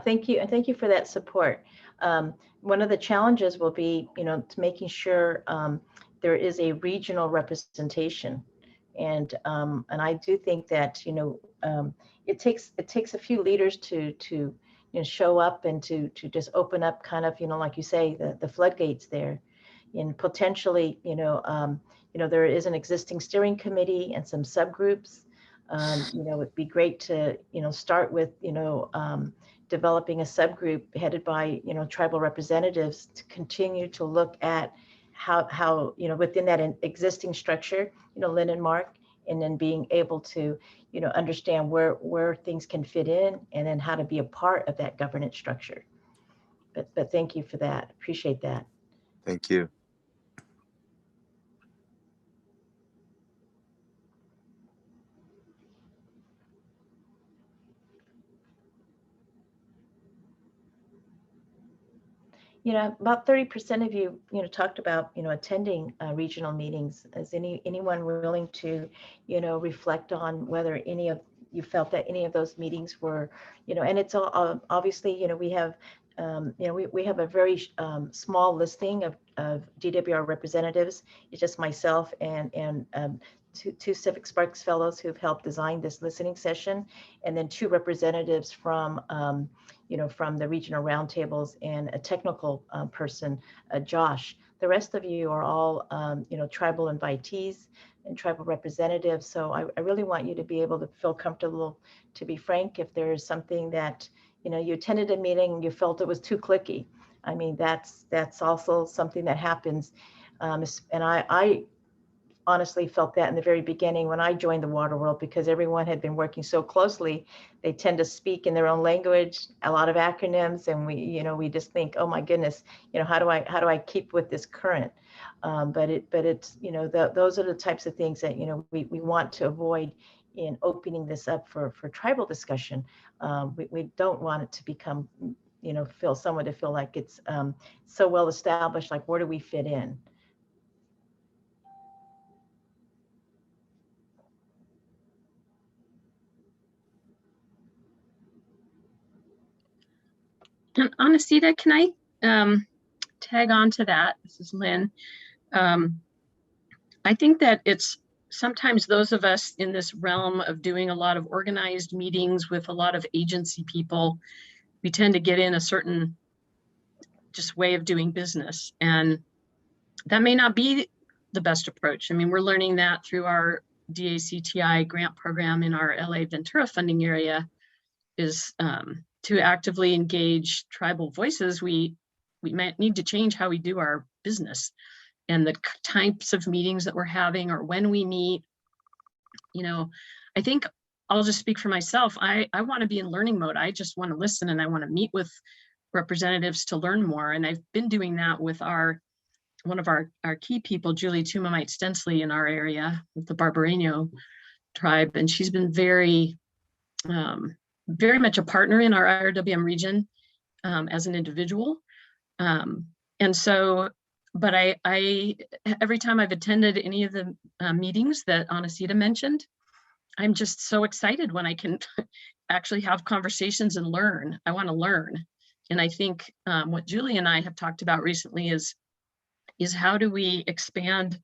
Thank you, and thank you for that support. One of the challenges will be, making sure there is a regional representation. And I do think that it takes a few leaders to show up and to just open up kind of, like you say, the floodgates there. And potentially, there is an existing steering committee and some subgroups. It'd be great to, start with, developing a subgroup headed by, tribal representatives to continue to look at how within that existing structure, Lynn and Mark, and then being able to, understand where things can fit in, and then how to be a part of that governance structure. But thank you for that. Appreciate that. Thank you. About 30% of you, talked about, attending regional meetings. Is anyone willing to, reflect on whether any of you felt that any of those meetings were, and it's all obviously, we have, we have a very small listing of DWR representatives. It's just myself and two Civic Sparks fellows who've helped design this listening session, and then 2 representatives from, from the regional roundtables, and a technical person, Josh. The rest of you are all, tribal invitees and tribal representatives. So I really want you to be able to feel comfortable, to be frank, if there is something that, you attended a meeting and you felt it was too cliquey. I mean, that's also something that happens. And I honestly felt that in the very beginning when I joined the water world, because everyone had been working so closely. They tend to speak in their own language, a lot of acronyms, and we just think, oh my goodness, how do I keep with this current? But it's, those are the types of things that, we want to avoid in opening this up for tribal discussion. We don't want it to become, someone to feel like it's so well established, like where do we fit in? And Anasita, can I tag on to that? This is Lynn. I think that it's sometimes those of us in this realm of doing a lot of organized meetings with a lot of agency people, we tend to get in a certain just way of doing business. And that may not be the best approach. I mean, we're learning that through our DACTI grant program in our LA Ventura funding area, is to actively engage tribal voices. We might need to change how we do our business and the types of meetings that we're having, or when we meet. I think I'll just speak for myself. I want to be in learning mode. I just want to listen, and I want to meet with representatives to learn more. And I've been doing that with one of our key people, Julie Tumamite Stensley, in our area with the Barbareño tribe. And she's been very much a partner in our RWM region as an individual. And so, but I every time I've attended any of the meetings that Anasita mentioned, I'm just so excited when I can actually have conversations and learn. I want to learn. And I think what Julie and I have talked about recently is how do we expand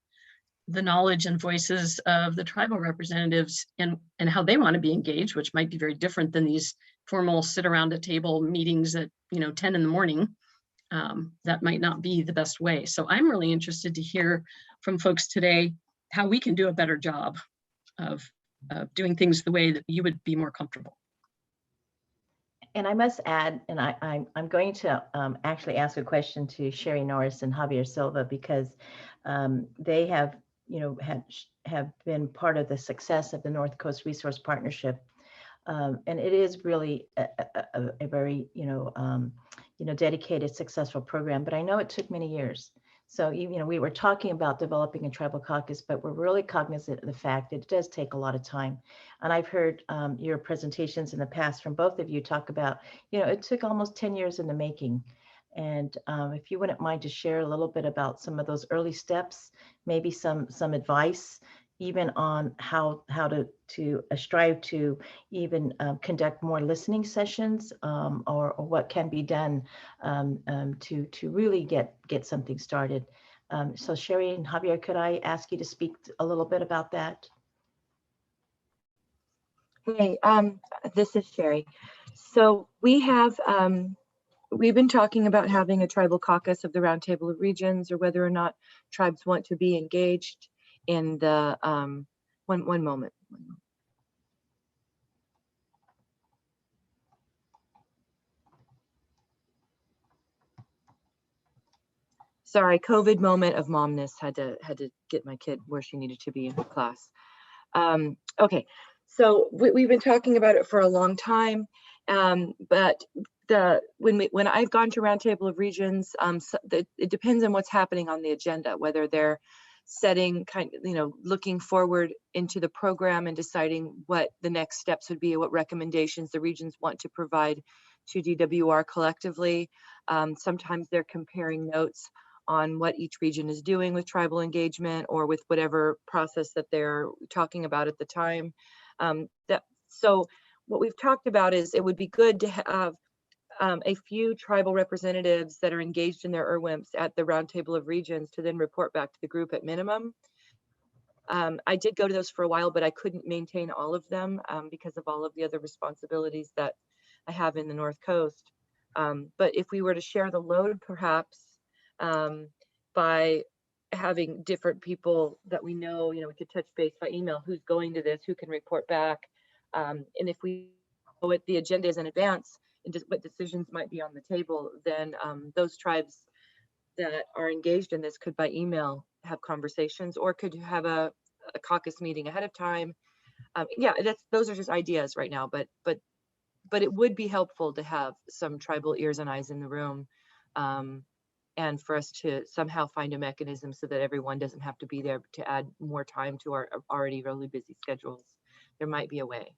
the knowledge and voices of the tribal representatives, and how they want to be engaged, which might be very different than these formal sit around a table meetings at 10 in the morning. That might not be the best way. So I'm really interested to hear from folks today how we can do a better job of doing things the way that you would be more comfortable. And I must add, and I'm going to actually ask a question to Sherry Norris and Javier Silva, because they have, have been part of the success of the North Coast Resource Partnership. And it is really a very, dedicated, successful program, but I know it took many years. So, we were talking about developing a tribal caucus, but we're really cognizant of the fact that it does take a lot of time. And I've heard your presentations in the past from both of you talk about, it took almost 10 years in the making. And if you wouldn't mind to share a little bit about some of those early steps, maybe some advice, even on how to strive to even conduct more listening sessions, or what can be done to really get something started. So Sherry and Javier, could I ask you to speak a little bit about that? Hey, this is Sherry. So we have, we've been talking about having a tribal caucus of the Roundtable of Regions, or whether or not tribes want to be engaged in the, one moment. Sorry, COVID moment of momness, had to get my kid where she needed to be in her class. Okay, so we've been talking about it for a long time, but when I've gone to Roundtable of Regions, it depends on what's happening on the agenda, whether they're setting looking forward into the program and deciding what the next steps would be, what recommendations the regions want to provide to DWR collectively. Sometimes they're comparing notes on what each region is doing with tribal engagement or with whatever process that they're talking about at the time. So what we've talked about is it would be good to have a few tribal representatives that are engaged in their RWMs at the Roundtable of Regions to then report back to the group at minimum. I did go to those for a while, but I couldn't maintain all of them because of all of the other responsibilities that I have in the North Coast. But if we were to share the load, perhaps by having different people that we know, we could touch base by email, who's going to this, who can report back. And if we know what the agenda is in advance and just what decisions might be on the table, then those tribes that are engaged in this could by email have conversations, or could have a caucus meeting ahead of time. Yeah, those are just ideas right now, but it would be helpful to have some tribal ears and eyes in the room, and for us to somehow find a mechanism so that everyone doesn't have to be there to add more time to our already really busy schedules. There might be a way.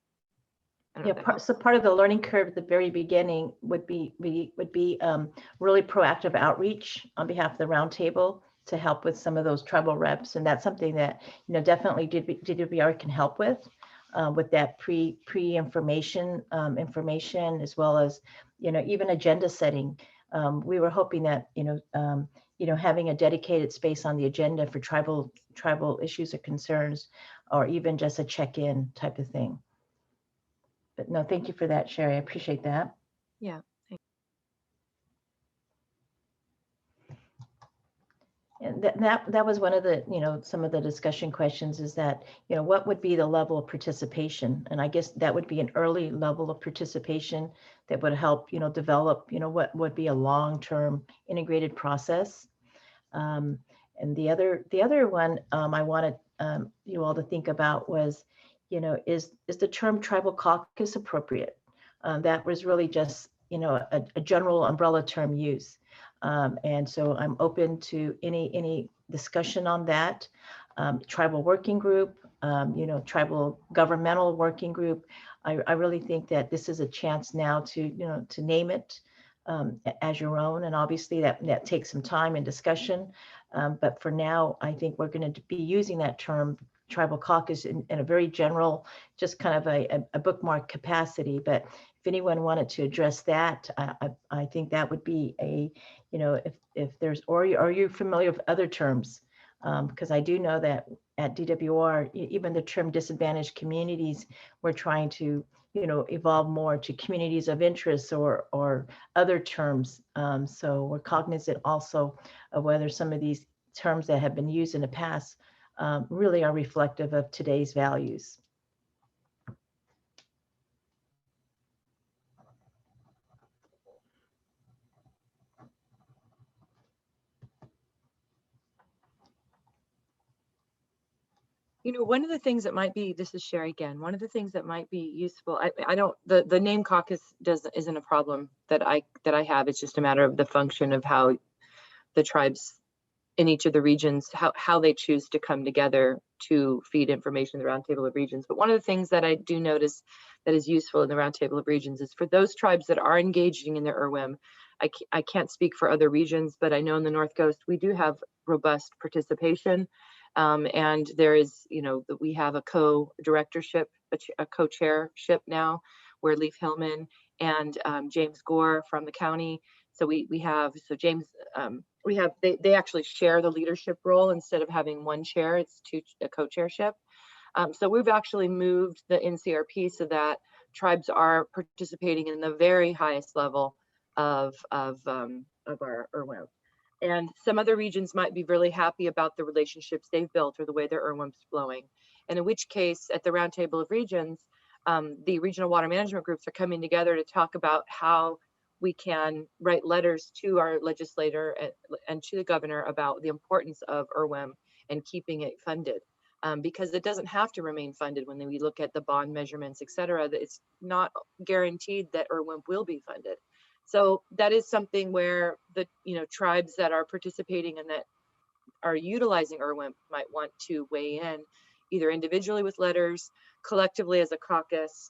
Yeah, so part of the learning curve at the very beginning would be really proactive outreach on behalf of the Roundtable to help with some of those tribal reps, and that's something that definitely DWR can help with that pre-information information, as well as even agenda setting. We were hoping that having a dedicated space on the agenda for tribal issues or concerns, or even just a check-in type of thing. But no, thank you for that, Sherry. I appreciate that. Yeah. And that was one of the, some of the discussion questions, is that, what would be the level of participation? And I guess that would be an early level of participation that would help, develop, what would be a long-term integrated process. And the other one I wanted you all to think about was, is the term tribal caucus appropriate? That was really just, a general umbrella term use. And so I'm open to any discussion on that. Tribal working group, tribal governmental working group. I really think that this is a chance now to name it as your own. And obviously that takes some time and discussion. But for now, I think we're going to be using that term tribal caucus in a very general, just kind of a bookmark capacity. But if anyone wanted to address that, I think that would be a, if there's, or are you familiar with other terms? Because I do know that at DWR, even the term disadvantaged communities, we're trying to, evolve more to communities of interest or other terms. So we're cognizant also of whether some of these terms that have been used in the past really are reflective of today's values. One of the things that might be, this is Sherry again, one of the things that might be useful, I don't, the name caucus isn't a problem that I have. It's just a matter of the function of how the tribes in each of the regions, how they choose to come together to feed information to the Roundtable of Regions. But one of the things that I do notice that is useful in the Roundtable of Regions is for those tribes that are engaging in their RWM. I can't speak for other regions, but I know in the North Coast, we do have robust participation. And there is, we have a co-directorship, a co-chairship now, where Leif Hillman and James Gore from the county. So we have, so James, we have, they actually share the leadership role. Instead of having one chair, it's a co-chairship. So we've actually moved the NCRP so that tribes are participating in the very highest level of our RWM. And some other regions might be really happy about the relationships they've built or the way their RWM's flowing. And in which case, at the Roundtable of Regions, the regional water management groups are coming together to talk about how we can write letters to our legislator and to the governor about the importance of RWM and keeping it funded. Because it doesn't have to remain funded when we look at the bond measurements, et cetera, that it's not guaranteed that RWM will be funded. So that is something where the tribes that are participating and that are utilizing RWM might want to weigh in, either individually with letters, collectively as a caucus.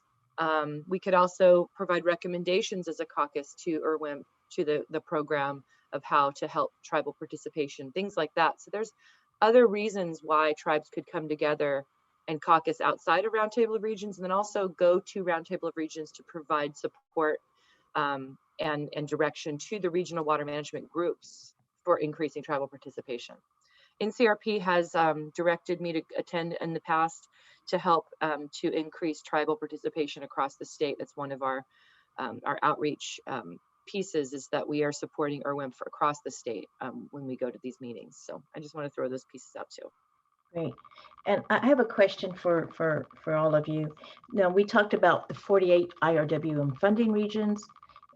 We could also provide recommendations as a caucus to RWM, to the program of how to help tribal participation, things like that. So there's other reasons why tribes could come together and caucus outside of Roundtable of Regions, and then also go to Roundtable of Regions to provide support and direction to the regional water management groups for increasing tribal participation. NCRP has directed me to attend in the past to help to increase tribal participation across the state. That's one of our outreach pieces, is that we are supporting RWM for across the state when we go to these meetings. So I just want to throw those pieces out too. Great. And I have a question for all of you. Now, we talked about the 48 IRWM funding regions,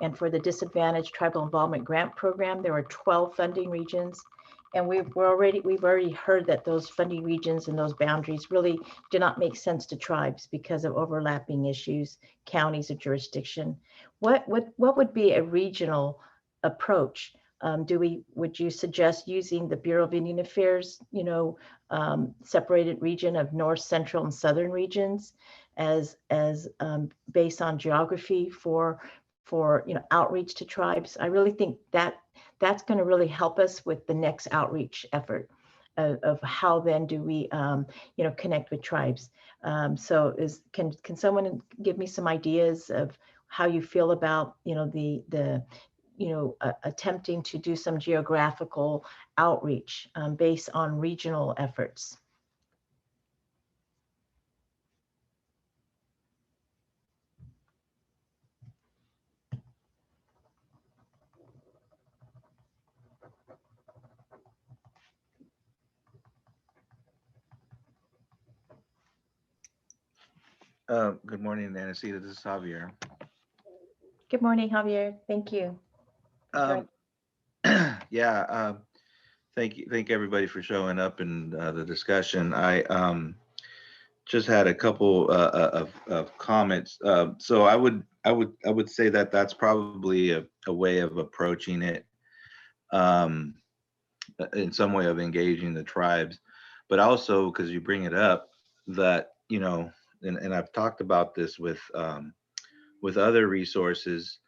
and for the Disadvantaged Tribal Involvement Grant Program, there were 12 funding regions. And we've already heard that those funding regions and those boundaries really do not make sense to tribes because of overlapping issues, counties of jurisdiction. What would be a regional approach? Would you suggest using the Bureau of Indian Affairs, separated region of North, Central, and Southern regions as based on geography for outreach to tribes? I really think that's going to really help us with the next outreach effort of how then do we connect with tribes. So can someone give me some ideas of how you feel about attempting to do some geographical outreach based on regional efforts? Good morning, Nancy. This is Javier. Good morning, Javier. Thank you. Yeah, thank everybody for showing up in the discussion. I just had a couple of comments. So I would say that that's probably a way of approaching it, in some way of engaging the tribes, but also because you bring it up that and I've talked about this with other resources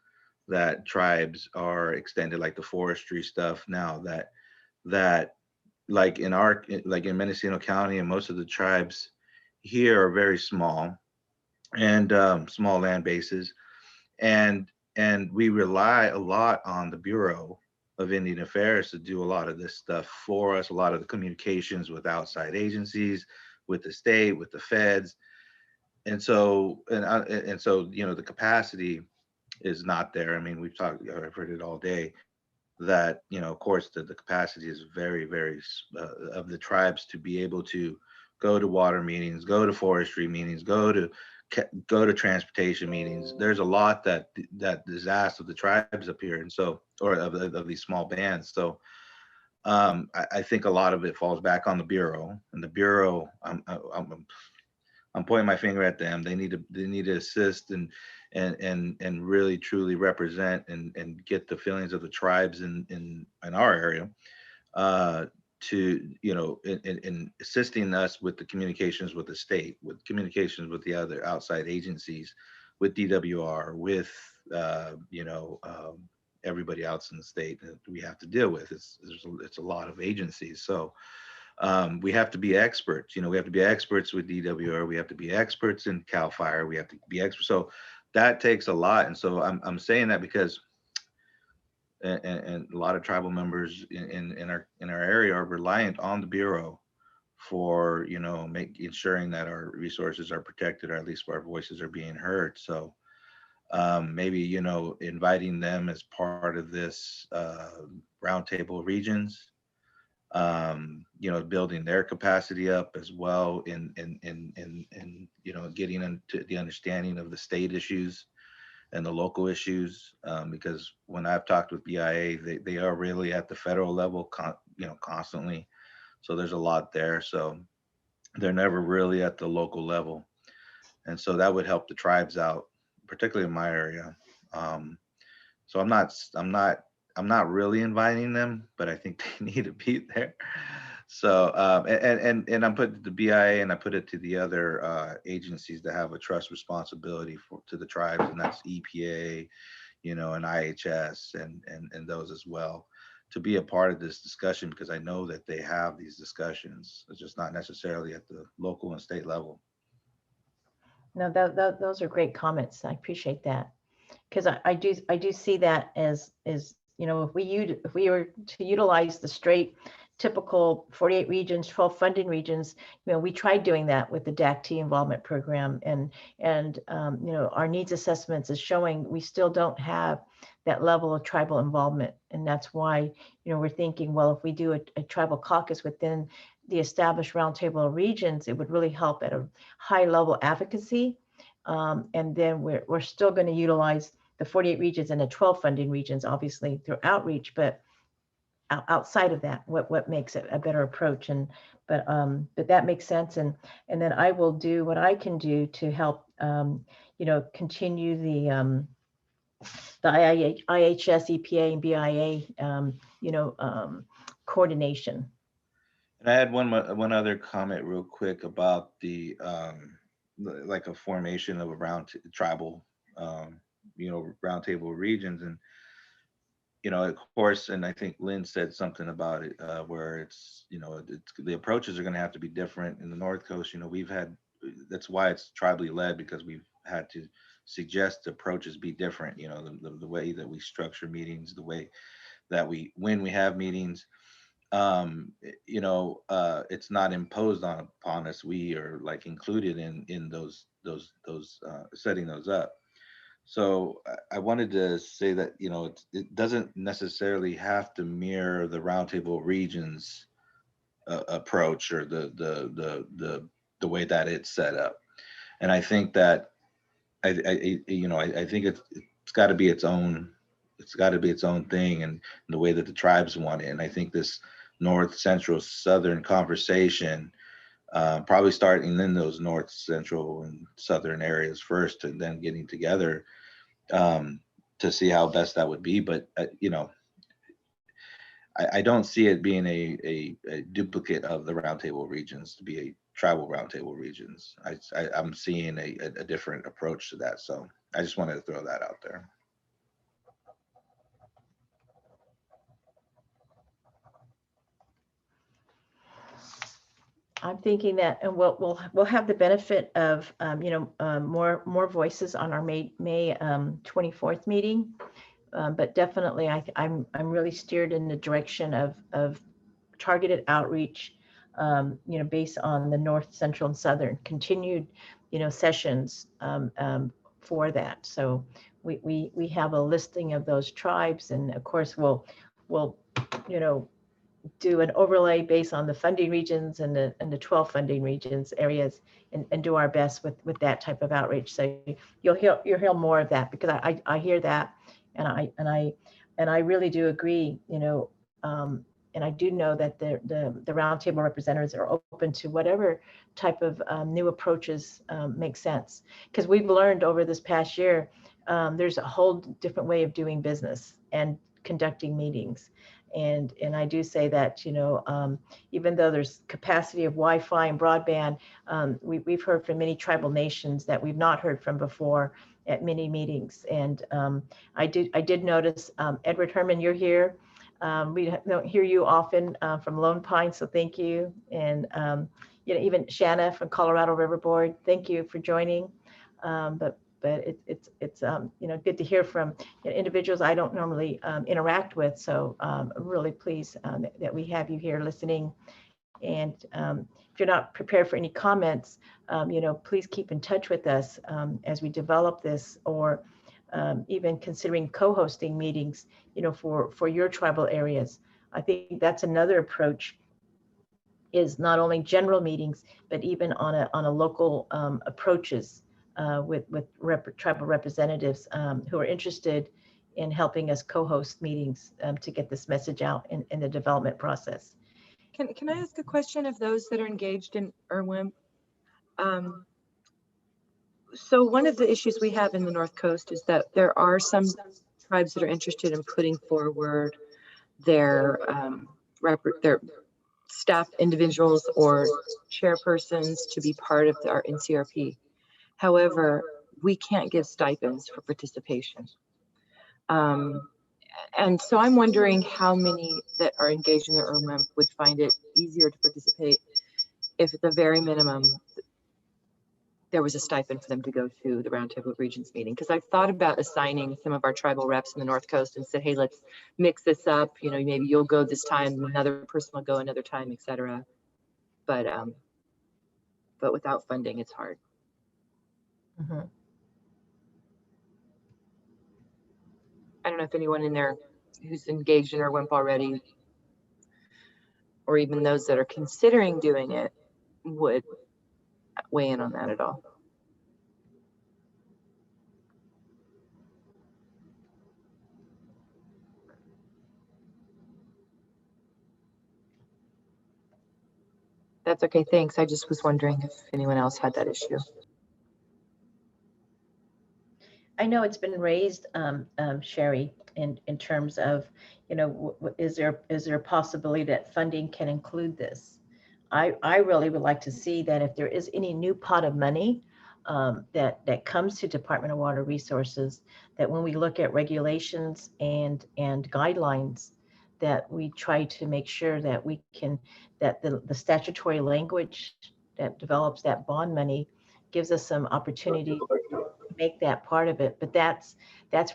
that tribes are extended, like the forestry stuff now, that like in Mendocino County, and most of the tribes here are very small and small land bases, and we rely a lot on the Bureau of Indian Affairs to do a lot of this stuff for us, a lot of the communications with outside agencies, with the state, with the feds. And so the capacity is not there. I mean, I've heard it all day that, of course, the capacity is very, very of the tribes to be able to go to water meetings, go to forestry meetings, go to transportation meetings. There's a lot that is asked of the tribes up here, and so, or of these small bands. So I think a lot of it falls back on the Bureau, and the Bureau, I'm pointing my finger at them. They need to assist and really truly represent and get the feelings of the tribes in our area, in assisting us with the communications with the state, with communications with the other outside agencies, with DWR, with everybody else in the state that we have to deal with. It's a lot of agencies. So we have to be experts. We have to be experts with DWR. We have to be experts in CAL FIRE. We have to be experts. So that takes a lot. And so I'm saying that because, and a lot of tribal members in our area are reliant on the Bureau for, ensuring that our resources are protected, or at least our voices are being heard. So maybe, inviting them as part of this roundtable regions, building their capacity up as well in getting into the understanding of the state issues and the local issues, because when I've talked with BIA, they are really at the federal level, constantly. So there's a lot there. So they're never really at the local level. And so that would help the tribes out, particularly in my area. So I'm not really inviting them, but I think they need to be there. So and I'm putting the BIA, and I put it to the other agencies that have a trust responsibility to the tribes, and that's EPA, and IHS and those as well, to be a part of this discussion, because I know that they have these discussions. It's just not necessarily at the local and state level. No, those are great comments. I appreciate that, because I do see that as if we were to utilize the straight typical 48 regions, 12 funding regions, we tried doing that with the DAC-T involvement program, and our needs assessments is showing we still don't have that level of tribal involvement, and that's why we're thinking, well, if we do a tribal caucus within the established roundtable regions, it would really help at a high level advocacy, and then we're still going to utilize the 48 regions and the 12 funding regions, obviously through outreach, but outside of that, what makes it a better approach? But that makes sense, and then I will do what I can do to help continue the IHS, EPA, and BIA coordination. And I had one other comment real quick about the like a formation of a tribal roundtable regions. And of course, and I think Lynn said something about it, where it's the approaches are going to have to be different. In the North Coast, that's why it's tribally led, because we've had to suggest approaches be different. The way that we structure meetings, the way that when we have meetings, it's not imposed upon us. We are like included in those setting those up. So I wanted to say that it doesn't necessarily have to mirror the roundtable regions approach, or the way that it's set up. And I think that I think it's got to be its own. It's got to be its own thing, and the way that the tribes want it. And I think this North, Central, Southern conversation, probably starting in those North, Central, and Southern areas first, and then getting together to see how best that would be. But I don't see it being a duplicate of the roundtable regions, to be a tribal roundtable regions. I'm seeing a different approach to that. So I just wanted to throw that out there. I'm thinking that, and we'll have the benefit of more voices on our May 24th meeting, but definitely I'm really steered in the direction of targeted outreach, based on the North, Central, and Southern continued sessions for that. So we have a listing of those tribes, and of course we'll do an overlay based on the funding regions and the 12 funding regions areas, and do our best with that type of outreach. So you'll hear more of that, because I hear that, and I really do agree, and I do know that the roundtable representatives are open to whatever type of new approaches make sense, because we've learned over this past year there's a whole different way of doing business and conducting meetings. And I do say that, even though there's capacity of Wi-Fi and broadband, we've heard from many tribal nations that we've not heard from before at many meetings. And I did notice, Edward Herman, you're here. We don't hear you often from Lone Pine, so thank you. And even Shanna from Colorado River Board, thank you for joining. But it's good to hear from individuals I don't normally interact with. So I'm really pleased that we have you here listening. And if you're not prepared for any comments, please keep in touch with us as we develop this, or even considering co-hosting meetings, for your tribal areas. I think that's another approach, is not only general meetings, but even on a local approaches with tribal representatives who are interested in helping us co-host meetings to get this message out in the development process. Can I ask a question of those that are engaged in RWM? So one of the issues we have in the North Coast is that there are some tribes that are interested in putting forward their staff individuals or chairpersons to be part of our NCRP. However, we can't give stipends for participation. And so I'm wondering how many that are engaged in the RWM would find it easier to participate if at the very minimum there was a stipend for them to go to the Roundtable of Regions meeting. Because I've thought about assigning some of our tribal reps in the North Coast and said, hey, let's mix this up. Maybe you'll go this time, another person will go another time, etc. But without funding, it's hard. Mm-hmm. I don't know if anyone in there who's engaged in RWMP already, or even those that are considering doing it, would weigh in on that at all. That's okay, thanks. I just was wondering if anyone else had that issue. I know it's been raised, Sherry, in terms of, is there a possibility that funding can include this? I really would like to see that if there is any new pot of money that comes to Department of Water Resources, that when we look at regulations and guidelines, that we try to make sure that we can, that the statutory language that develops that bond money gives us some opportunity to make that part of it. But that's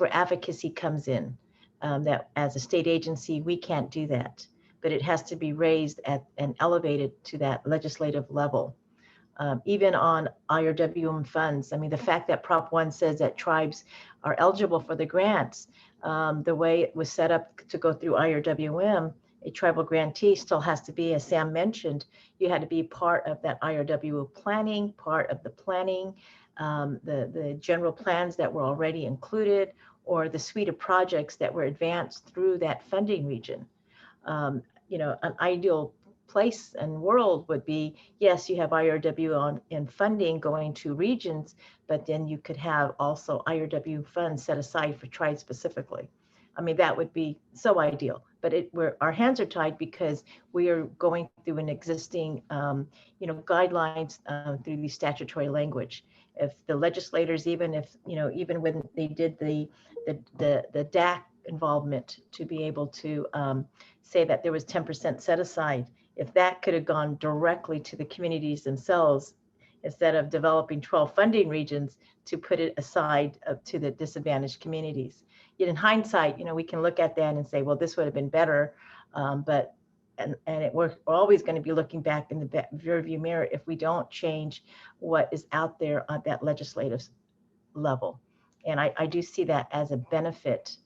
where advocacy comes in, that as a state agency, we can't do that, but it has to be raised and elevated to that legislative level. Even on IRWM funds, I mean, the fact that Prop 1 says that tribes are eligible for the grants, the way it was set up to go through IRWM, a tribal grantee still has to be, as Sam mentioned, you had to be part of that IRWM planning, part of the planning, the general plans that were already included, or the suite of projects that were advanced through that funding region. An ideal place and world would be, yes, you have IRW in funding going to regions, but then you could have also IRW funds set aside for tribes specifically. I mean, that would be so ideal, but our hands are tied because we are going through an existing, guidelines through the statutory language. If the legislators, even when they did the DAC involvement to be able to say that there was 10% set aside, if that could have gone directly to the communities themselves, instead of developing 12 funding regions to put it aside to the disadvantaged communities. Yet in hindsight, we can look at that and say, well, this would have been better, but we're always going to be looking back in the rearview mirror if we don't change what is out there on that legislative level. And I do see that as a benefit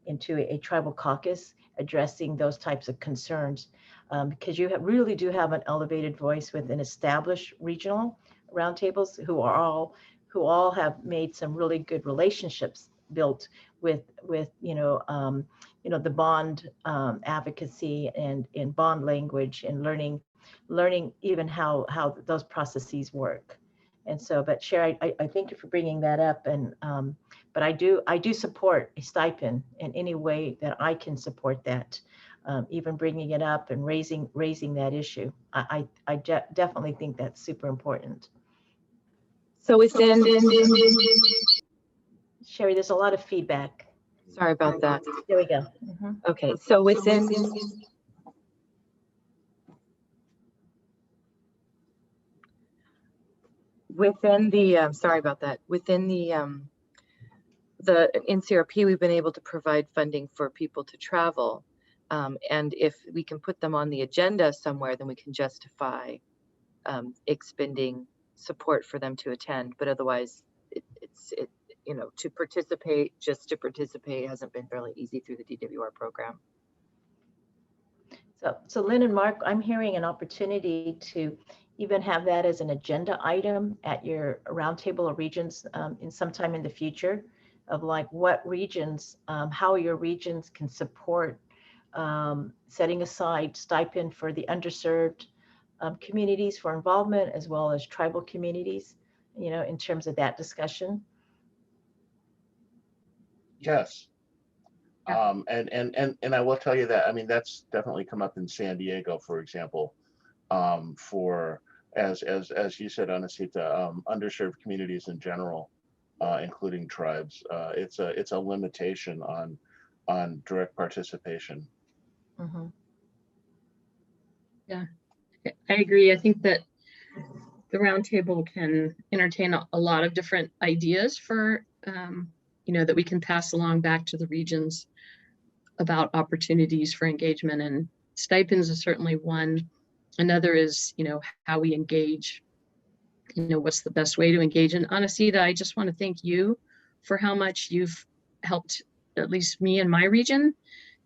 into a tribal caucus addressing those types of concerns, because you really do have an elevated voice within established regional roundtables who all have made some really good relationships built with the bond advocacy and bond language, and learning even how those processes work. And so, but Sherry, I thank you for bringing that up. And but I do support a stipend in any way that I can support that, even bringing it up and raising that issue. I definitely think that's super important. So within, Sherry, there's a lot of feedback. Sorry about that. There we go. Mm-hmm. Okay, so within the sorry about that. Within the NCRP, we've been able to provide funding for people to travel, And if we can put them on the agenda somewhere, then we can justify expending support for them to attend. But otherwise, you know, to participate, just to participate hasn't been really easy through the DWR program. So Lynn and Mark, I'm hearing an opportunity to even have that as an agenda item at your roundtable of regions in sometime in the future, of like what regions, how your regions can support setting aside stipend for the underserved communities for involvement, as well as tribal communities, you know, in terms of that discussion. Yes. Yeah. And I will tell you that, I mean, that's definitely come up in San Diego, for example, for, as you said, Anasita, underserved communities in general, including tribes. It's a limitation on direct participation. Mm-hmm. Yeah, I agree. I think that the roundtable can entertain a lot of different ideas for, you know, that we can pass along back to the regions about opportunities for engagement, and stipends is certainly one. Another is, you know, how we engage, you know, what's the best way to engage. And Anasita, I just want to thank you for how much you've helped, at least me in my region,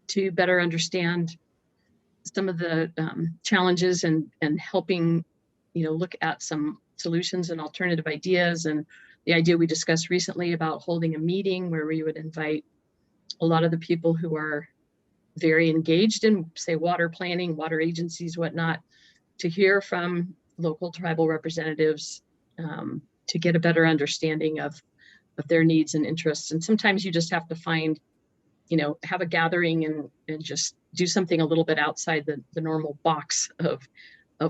to better understand some of the challenges and helping, you know, look at some solutions and alternative ideas. And the idea we discussed recently about holding a meeting where we would invite a lot of the people who are very engaged in, say, water planning, water agencies, whatnot, to hear from local tribal representatives to get a better understanding of their needs and interests. And sometimes you just have to find, you know, have a gathering and just do something a little bit outside the normal box of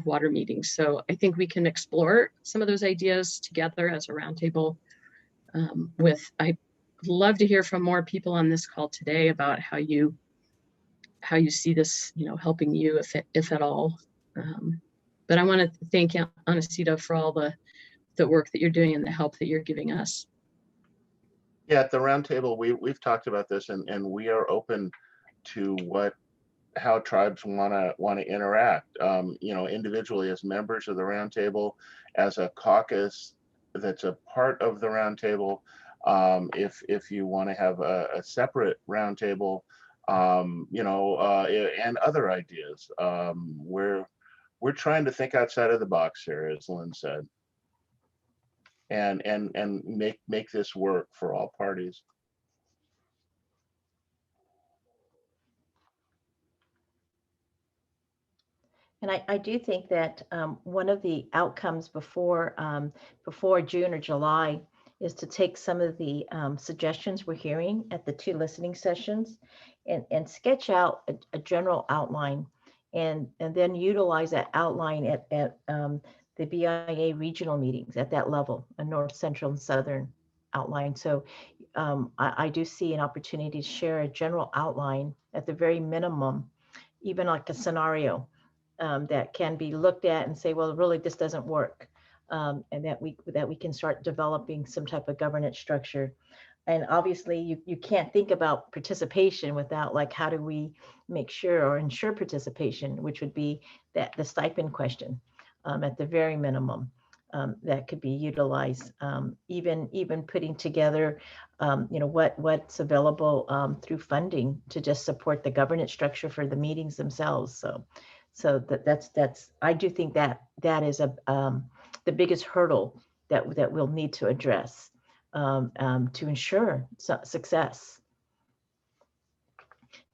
water meetings. So I think we can explore some of those ideas together as a roundtable. I'd love to hear from more people on this call today about how you see this, you know, helping you, if at all. But I want to thank Anasita for all the work that you're doing and the help that you're giving us. Yeah, at the roundtable, we've talked about this, and we are open to how tribes want to interact. You know, individually as members of the roundtable, as a caucus that's a part of the roundtable. If you want to have a separate roundtable, you know, and other ideas. We're trying to think outside of the box here, as Lynn said, and make this work for all parties. And I do think that one of the outcomes before June or July is to take some of the suggestions we're hearing at the 2 listening sessions and sketch out a general outline, and then utilize that outline at the BIA regional meetings at that level, a North, Central, and Southern outline. So I do see an opportunity to share a general outline at the very minimum, even like a scenario that can be looked at and say, well, really, this doesn't work. And that we can start developing some type of governance structure. And obviously you can't think about participation without, like, how do we make sure or ensure participation, which would be that the stipend question at the very minimum that could be utilized, even putting together, you know, what's available through funding to just support the governance structure for the meetings themselves. So that's I do think that is the biggest hurdle that we'll need to address to ensure success.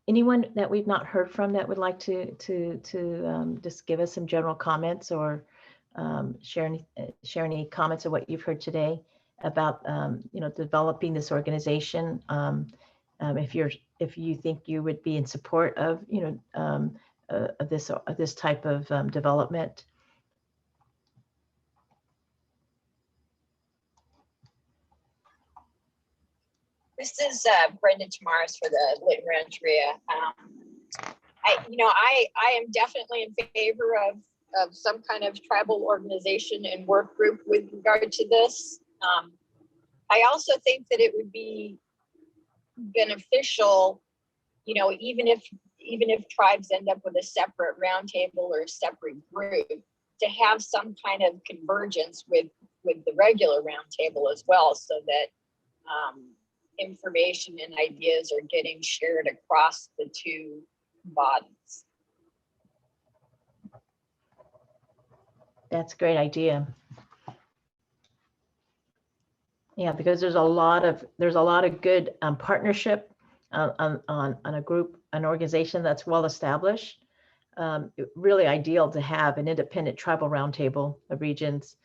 Anyone that we've not heard from that would like to just give us some general comments, or share any comments of what you've heard today about you know, developing this organization? If you think you would be in support of, you know, this type of development. This is Brenda Tamaris for the Lit Rancheria. I am definitely in favor of some kind of tribal organization and work group with regard to this. I also think that it would be beneficial, you know, even if even if tribes end up with a separate roundtable or a separate group, to have some kind of convergence with the regular roundtable as well, so that information and ideas are getting shared across the two bodies. That's a great idea. Yeah, because there's a lot of good partnership on a group, an organization that's well established. Really ideal to have an independent tribal roundtable of regions.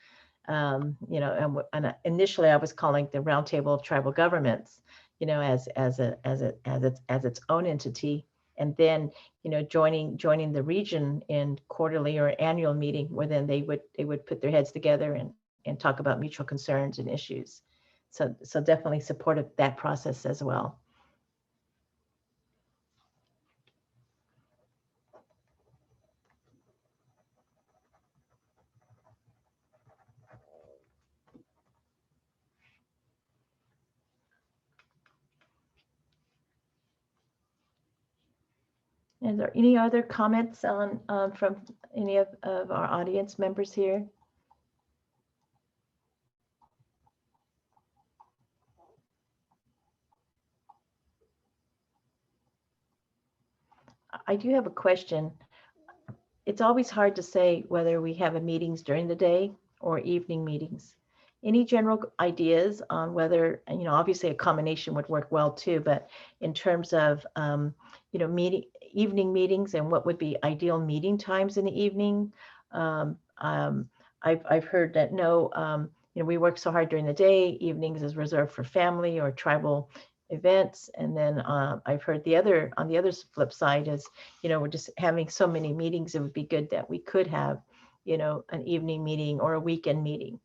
You know, and initially I was calling the Roundtable of Tribal Governments, you know, as its own entity, and then, you know, joining the region in quarterly or annual meeting, where then they would put their heads together and talk about mutual concerns and issues. So definitely supported that process as well. Is there any other comments on from any of our audience members here? I do have a question. It's always hard to say whether we have a meetings during the day or evening meetings. Any general ideas on whether, you know, obviously a combination would work well too, but in terms of, you know, evening meetings and what would be ideal meeting times in the evening? I've heard that no, you know, we work so hard during the day, evenings is reserved for family or tribal events. And then I've heard on the other flip side is, you know, we're just having so many meetings, it would be good that we could have, you know, an evening meeting or a weekend meeting.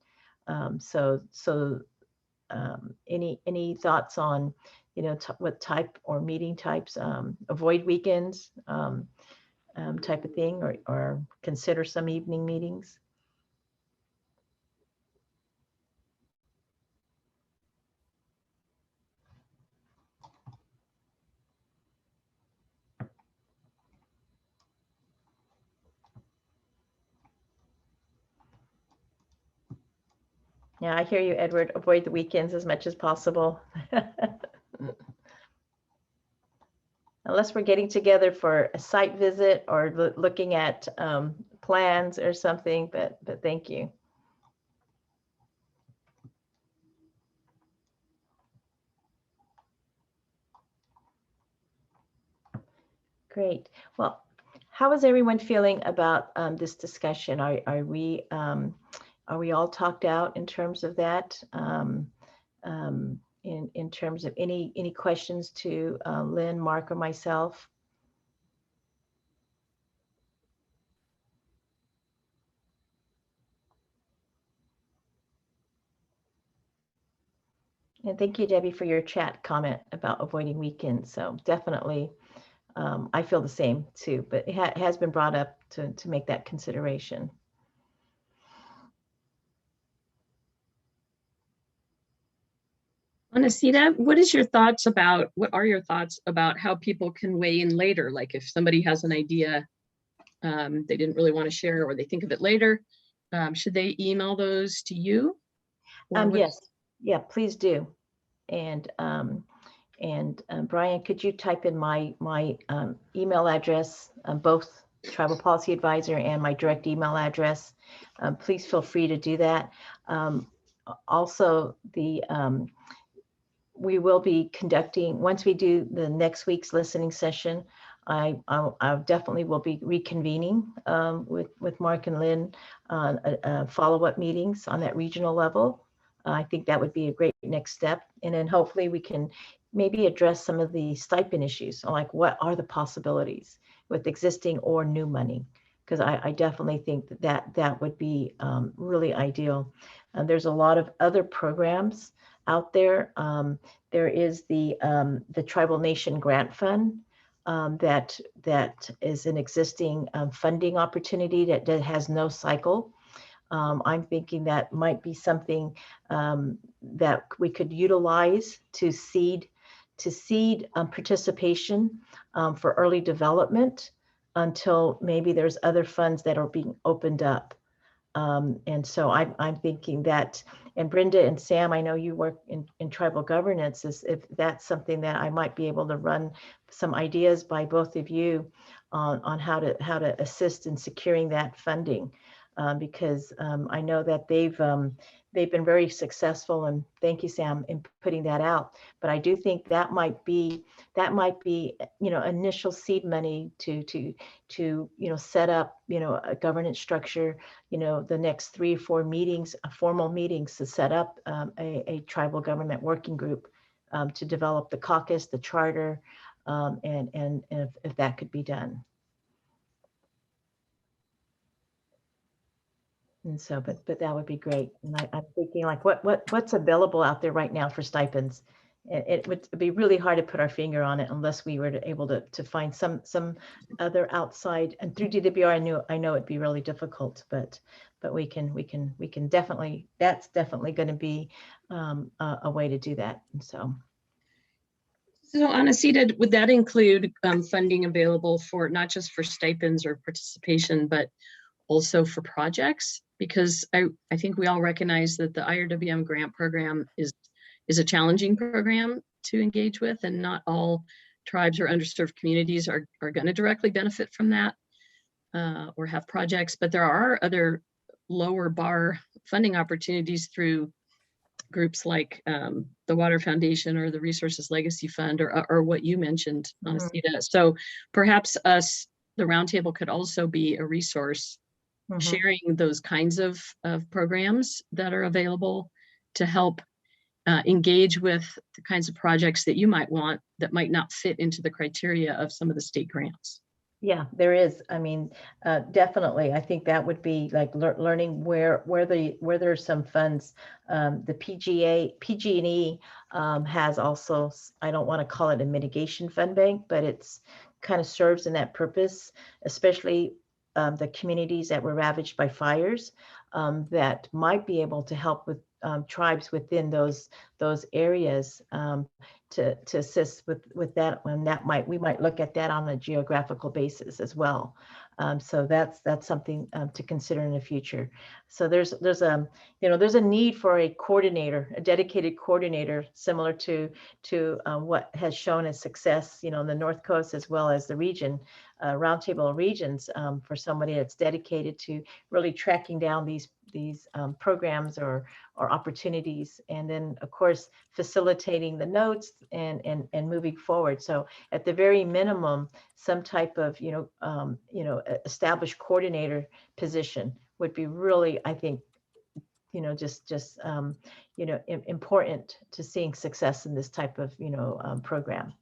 Any thoughts on, you know, what type or meeting types, avoid weekends type of thing, or consider some evening meetings? Yeah, I hear you, Edward. Avoid the weekends as much as possible. Unless we're getting together for a site visit or looking at plans or something, but thank you. Great. Well, how is everyone feeling about this discussion? Are we all talked out in terms of that? In terms of any questions to Lynn, Mark, or myself? And thank you, Debbie, for your chat comment about avoiding weekends. So definitely, I feel the same too, but it has been brought up to make that consideration. Anacita, what are your thoughts about how people can weigh in later? Like if somebody has an idea they didn't really want to share, or they think of it later, should they email those to you? Yes, yeah, please do. And Brian, could you type in my email address, both Tribal Policy Advisor and my direct email address? Please feel free to do that. Also, we will be conducting, once we do the next week's listening session, I definitely will be reconvening with Mark and Lynn on follow-up meetings on that regional level. I think that would be a great next step. And then hopefully we can maybe address some of the stipend issues, like what are the possibilities with existing or new money? Because I definitely think that would be really ideal. There's a lot of other programs out there. There is the Tribal Nation Grant Fund that is an existing funding opportunity that has no cycle. I'm thinking that might be something that we could utilize to seed seed participation for early development until maybe there's other funds that are being opened up. And so I'm thinking that, and Brenda and Sam, I know you work in tribal governance, is if that's something that I might be able to run some ideas by both of you on how to assist in securing that funding, because I know that they've been very successful, and thank you, Sam, in putting that out. But I do think that might be initial seed money to set up a governance structure, the next 3 or 4 meetings, formal meetings, to set up a tribal government working group to develop the caucus, the charter, and if that could be done. And so, but that would be great. And I'm thinking, like, what's available out there right now for stipends? It would be really hard to put our finger on it unless we were able to find some other outside. And through DWR, I know it'd be really difficult, but we can definitely, that's definitely going to be a way to do that. And so. So Anacita, would that include funding available for not just for stipends or participation, but also for projects? Because I think we all recognize that the IRWM grant program is a challenging program to engage with, and not all tribes or underserved communities are going to directly benefit from that or have projects, but there are other lower bar funding opportunities through groups like the Water Foundation or the Resources Legacy Fund, or what you mentioned, Anacita. So perhaps us, the Roundtable, could also be a resource sharing those kinds of programs that are available to help engage with the kinds of projects that you might want that might not fit into the criteria of some of the state grants. Yeah, there is. I mean, definitely. I think that would be like learning where there's some funds. The PG&E has also, I don't want to call it a mitigation fund bank, but it's kind of serves in that purpose, especially the communities that were ravaged by fires, that might be able to help with tribes within those areas to assist with that. And we might look at that on a geographical basis as well. So that's something to consider in the future. So there's a need for a coordinator, a dedicated coordinator, similar to what has shown as success, in the North Coast as well as the region, Roundtable regions, for somebody that's dedicated to really tracking down these programs or opportunities, and then of course facilitating the notes and moving forward. So at the very minimum, some type of established coordinator position would be really, I think, just important to seeing success in this type of program.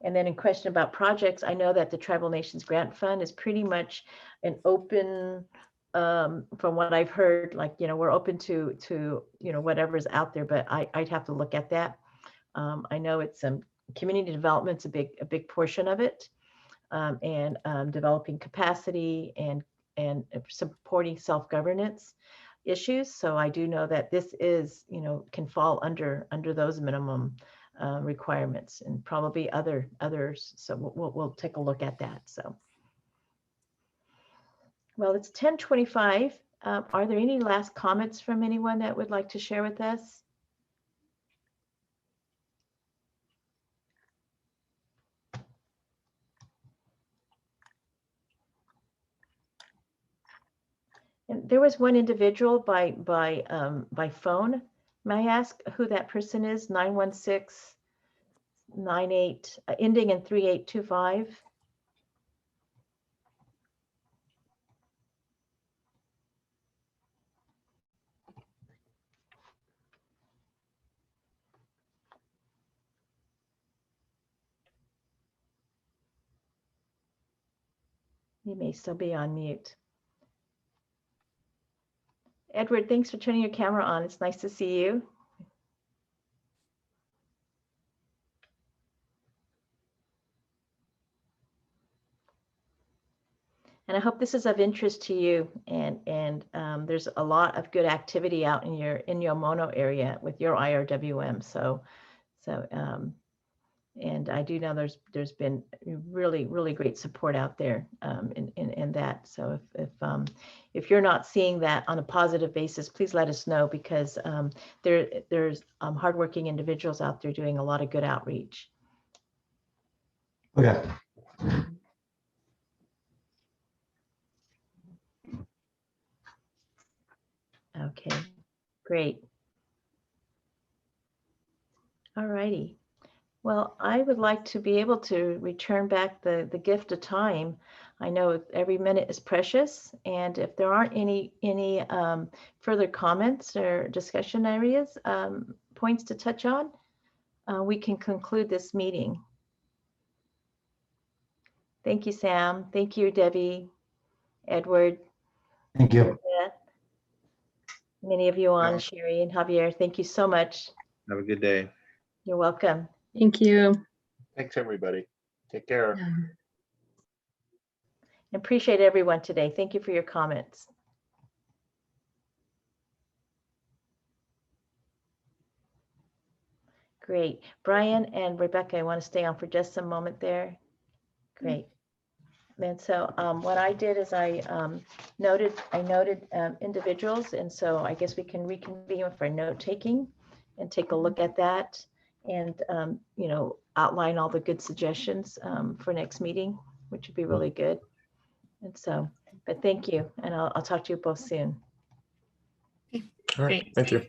And then in question about projects, I know that the Tribal Nations Grant Fund is pretty much an open, from what I've heard, like, we're open to whatever's out there, but I'd have to look at that. I know it's community development's a big portion of it, and developing capacity and supporting self-governance issues. So I do know that this is, can fall under those minimum requirements, and probably others. So we'll take a look at that. So, well, it's 10:25. Are there any last comments from anyone that would like to share with us? And there was one individual by phone. May I ask who that person is? 91698, ending in 3825. You may still be on mute. Edward, thanks for turning your camera on. It's nice to see you. And I hope this is of interest to you, and there's a lot of good activity out in your Mono area with your IRWM. And I do know there's been really great support out there in that. So if you're not seeing that on a positive basis, please let us know, because there's hardworking individuals out there doing a lot of good outreach. Okay. Okay, great. All righty. Well, I would like to be able to return back the gift of time. I know every minute is precious, and if there aren't any further comments or discussion areas, points to touch on, we can conclude this meeting. Thank you, Sam. Thank you, Debbie, Edward. Thank you. Many of you on, Yeah. Sherry and Javier. Thank you so much. Have a good day. You're welcome. Thank you. Thanks, everybody. Take care. Appreciate everyone today. Thank you for your comments. Great. Brian and Rebecca, I want to stay on for just a moment there. Great. And so what I did is I noted individuals, and so I guess we can reconvene for note taking and take a look at that, and you know, outline all the good suggestions for next meeting, which would be really good. And so, but thank you, and I'll talk to you both soon. All right. Great. Thank you.